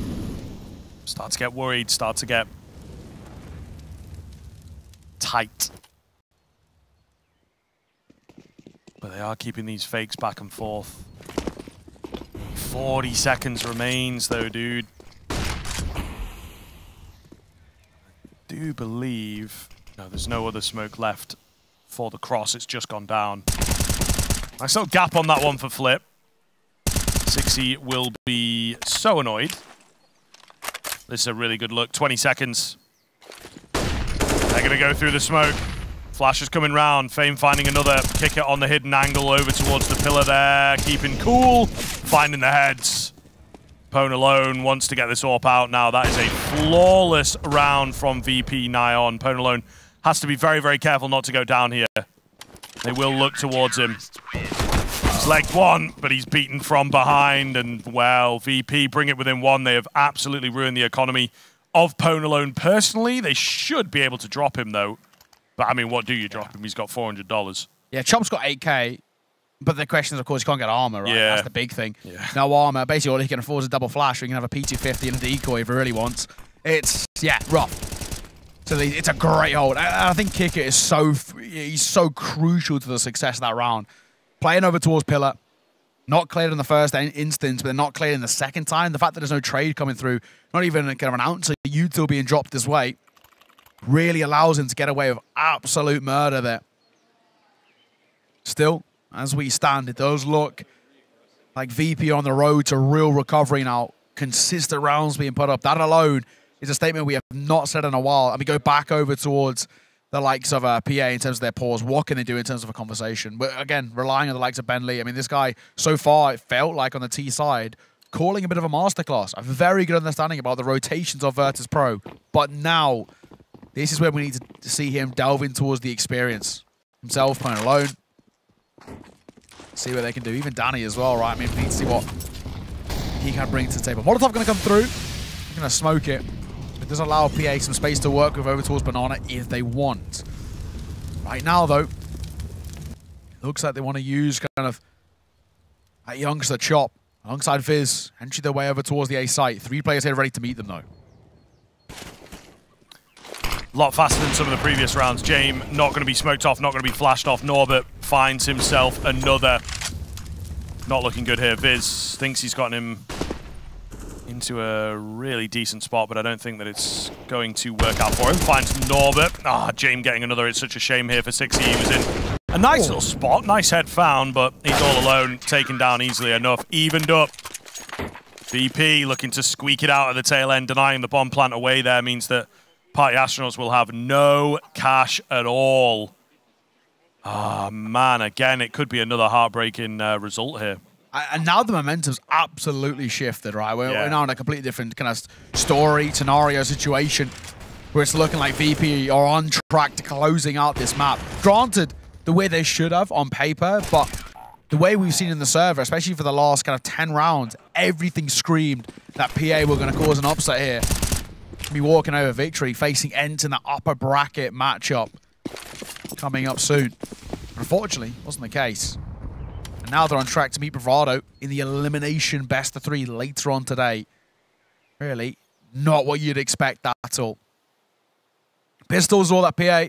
Start to get worried. Start to get tight. But they are keeping these fakes back and forth. 40 seconds remains, though, dude. I do believe... No, there's no other smoke left for the cross. It's just gone down. Nice little gap on that one for Flip. 60 will be so annoyed. This is a really good look. 20 seconds. They're going to go through the smoke. Flash is coming round. Fame finding another kicker on the hidden angle over towards the pillar there. Keeping cool. Finding the heads. Pwn alone wants to get this AWP out now. That is a flawless round from VP Nyon. Pwn alone has to be very, very careful not to go down here. They will look towards him. He's legged one, but he's beaten from behind. And, well, VP bring it within one. They have absolutely ruined the economy of Ponalone. Personally, they should be able to drop him, though. But, I mean, what do you drop him? He's got $400. Yeah, Chop's got 8K. But the question is, of course, you can't get armor, right? Yeah. That's the big thing. Yeah. No armor. Basically, all he can afford is a double flash. Or he can have a P250 and a decoy if he really wants. It's, yeah, rough. So it's a great hold. I think Kicker is he's so crucial to the success of that round. Playing over towards Pillar, not cleared in the first instance, but then not cleared in the second time. The fact that there's no trade coming through, not even kind of an ounce of util being dropped this way, really allows him to get away with absolute murder there. Still, as we stand, it does look like VP on the road to real recovery now. Consistent rounds being put up. That alone is a statement we have not said in a while. And we go back over towards the likes of PA in terms of their pause. What can they do in terms of a conversation? But again, relying on the likes of Bentley. I mean, this guy, so far, it felt like on the T side, calling a bit of a masterclass. A very good understanding about the rotations of Virtus.pro. But now, this is where we need to see him delve in towards the experience. Himself playing alone. See what they can do. Even Danny as well, right? I mean, we need to see what he can bring to the table. Molotov going to come through. He's going to smoke it. It does allow PA some space to work with over towards Banana if they want. Right now, though, it looks like they want to use kind of a youngster Chop alongside Viz. Entry their way over towards the A site. 3 players here ready to meet them, though. A lot faster than some of the previous rounds. James not going to be smoked off, not going to be flashed off. Norbert finds himself another. Not looking good here. Viz thinks he's gotten him into a really decent spot, but I don't think that it's going to work out for him. Finds Norbert. Ah, James getting another. It's such a shame here for 6E. He was in a nice little spot. Nice head found, but he's all alone. Taken down easily enough. Evened up. VP looking to squeak it out at the tail end. Denying the bomb plant away there means that Party Astronauts will have no cash at all. Ah, man, again, it could be another heartbreaking result here. And now the momentum's absolutely shifted, right? We're now in a completely different kind of story, scenario, situation where it's looking like VP are on track to closing out this map. Granted, the way they should have on paper, but the way we've seen in the server, especially for the last kind of 10 rounds, everything screamed that PA were going to cause an upset here. Be walking over victory, facing Ent in the upper bracket matchup coming up soon. Unfortunately, wasn't the case. And now they're on track to meet Bravado in the elimination best of 3 later on today. Really, not what you'd expect at all. Pistols all that PA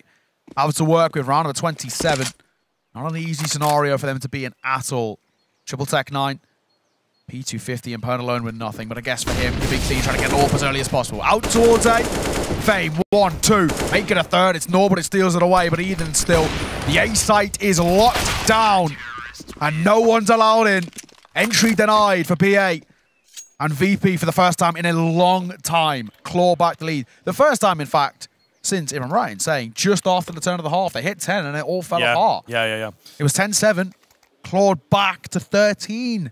have to work with, round number 27. Not an easy scenario for them to be in at all. Triple Tech 9. P250 and Pern alone with nothing, but I guess for him, the big thing, trying to get off as early as possible. Out towards A. Fame, 1, 2. Make it a third. It's Norbert, it steals it away, but even still, the A site is locked down, and no one's allowed in. Entry denied for PA. And VP for the first time in a long time, claw back the lead. The first time, in fact, since, if I'm right in saying, just after the turn of the half, they hit 10 and it all fell apart. Yeah. It was 10-7, clawed back to 13-10.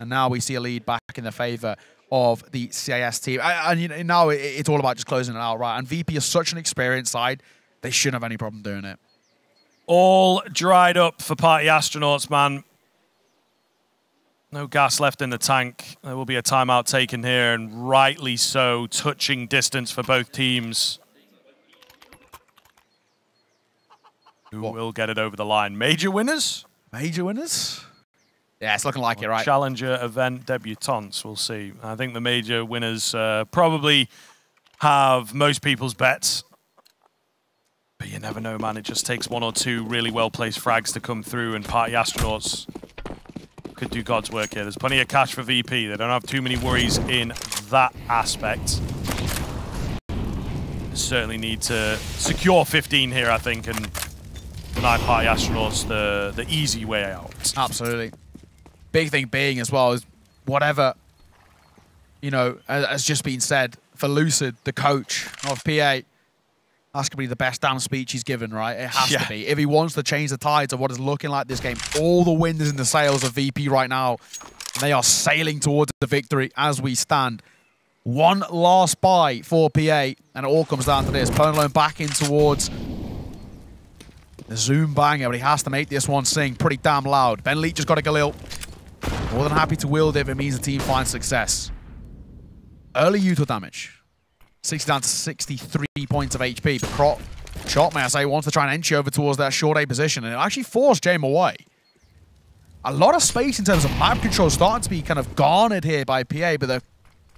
And now we see a lead back in the favor of the CIS team. And you know, now it's all about just closing it out, right? And VP is such an experienced side, they shouldn't have any problem doing it. All dried up for Party Astronauts, man. No gas left in the tank. There will be a timeout taken here, and rightly so. Touching distance for both teams. Who will get it over the line? Major winners? Major winners? Yeah, it's looking like it, right? Challenger event debutantes, we'll see. I think the major winners probably have most people's bets. But you never know, man. It just takes 1 or 2 really well-placed frags to come through, and Party Astronauts could do God's work here. There's plenty of cash for VP. They don't have too many worries in that aspect. Certainly need to secure 15 here, I think, and deny Party Astronauts the easy way out. Absolutely. Big thing being as well is whatever, you know, has just been said for Lucid, the coach of PA, that's going to be the best damn speech he's given, right? It has to be. If he wants to change the tides of what is looking like this game, all the wind is in the sails of VP right now. They are sailing towards the victory as we stand. One last buy for PA, and it all comes down to this. Pwnalone back in towards the zoom banger, but he has to make this one sing pretty damn loud. Ben Leach has got a Galil. More than happy to wield it if it means the team finds success. Early util damage. 60 down to 63 points of HP, but Chop, may I say, wants to try and entry over towards that short A position, and it actually forced Jame away. A lot of space in terms of map control starting to be kind of garnered here by PA, but the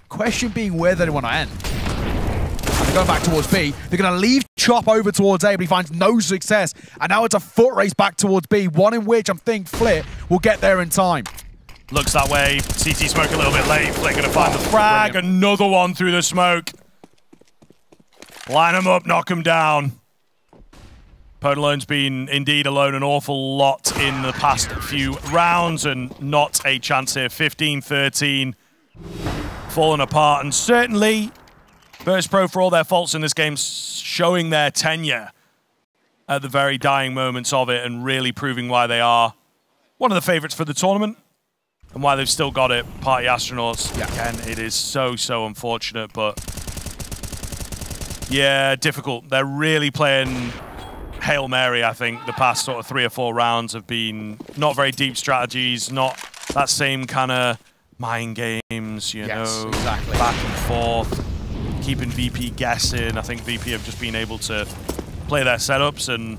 question being where they want to end. And they're going back towards B. They're going to leave Chop over towards A, but he finds no success. And now it's a foot race back towards B, one in which I'm thinking Flit will get there in time. Looks that way. CT smoke a little bit late. Flit going to find the frag. Brilliant. Another one through the smoke. Line him up, knock him down. Pwnalone's been indeed alone an awful lot in the past few rounds and not a chance here. 15-13. Falling apart, and certainly Virtus.pro, for all their faults in this game, showing their tenure at the very dying moments of it and really proving why they are one of the favorites for the tournament and why they've still got it. Party Astronauts, yeah. Again, it is so unfortunate, but yeah, difficult. They're really playing Hail Mary, I think. The past sort of 3 or 4 rounds have been not very deep strategies, not that same kind of mind games, you know, exactly. Back and forth, keeping VP guessing. I think VP have just been able to play their setups and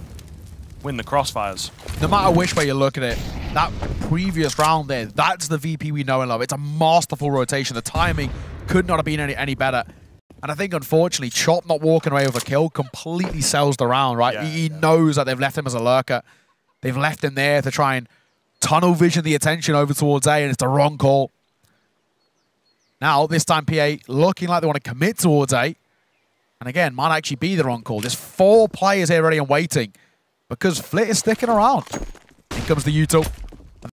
win the crossfires. No matter which way you look at it, that previous round there, that's the VP we know and love. It's a masterful rotation. The timing could not have been any better. And I think, unfortunately, Chop not walking away with a kill completely sells the round, right? Yeah, he knows that they've left him as a lurker. They've left him there to try and tunnel vision the attention over towards A, and it's the wrong call. Now, this time PA looking like they want to commit towards A. And again, might actually be the wrong call. There's 4 players here ready and waiting because Flit is sticking around. Here comes the util.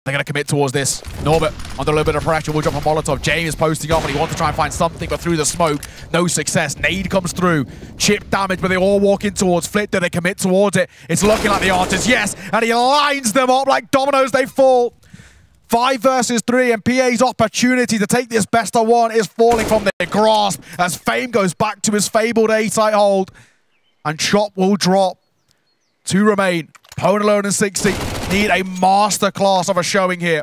They're going to commit towards this. Norbert under a little bit of pressure. Will drop a Molotov. James is posting up and he wants to try and find something, but through the smoke, no success. Nade comes through. Chip damage, but they all walk in towards Flit. Do they commit towards it? It's looking like the answers. Yes, and he lines them up like dominoes. They fall. 5 versus 3, and PA's opportunity to take this best of 1 is falling from their grasp as Fame goes back to his fabled A-site hold. And Chop will drop. 2 remain. Pwnalone and 60 need a masterclass of a showing here.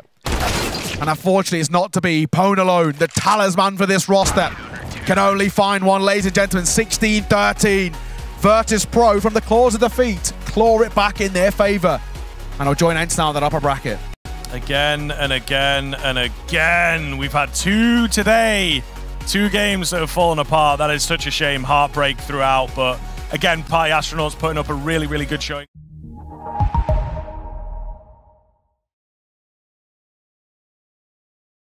And unfortunately, it's not to be. Pwnalone, the talisman for this roster, can only find one, ladies and gentlemen. 16-13. Virtus.pro from the claws of defeat claw it back in their favor. And I'll join Ents now in that upper bracket. Again and again and again. We've had 2 today. 2 games that have fallen apart. That is such a shame. Heartbreak throughout. But again, Party Astronauts putting up a really good showing.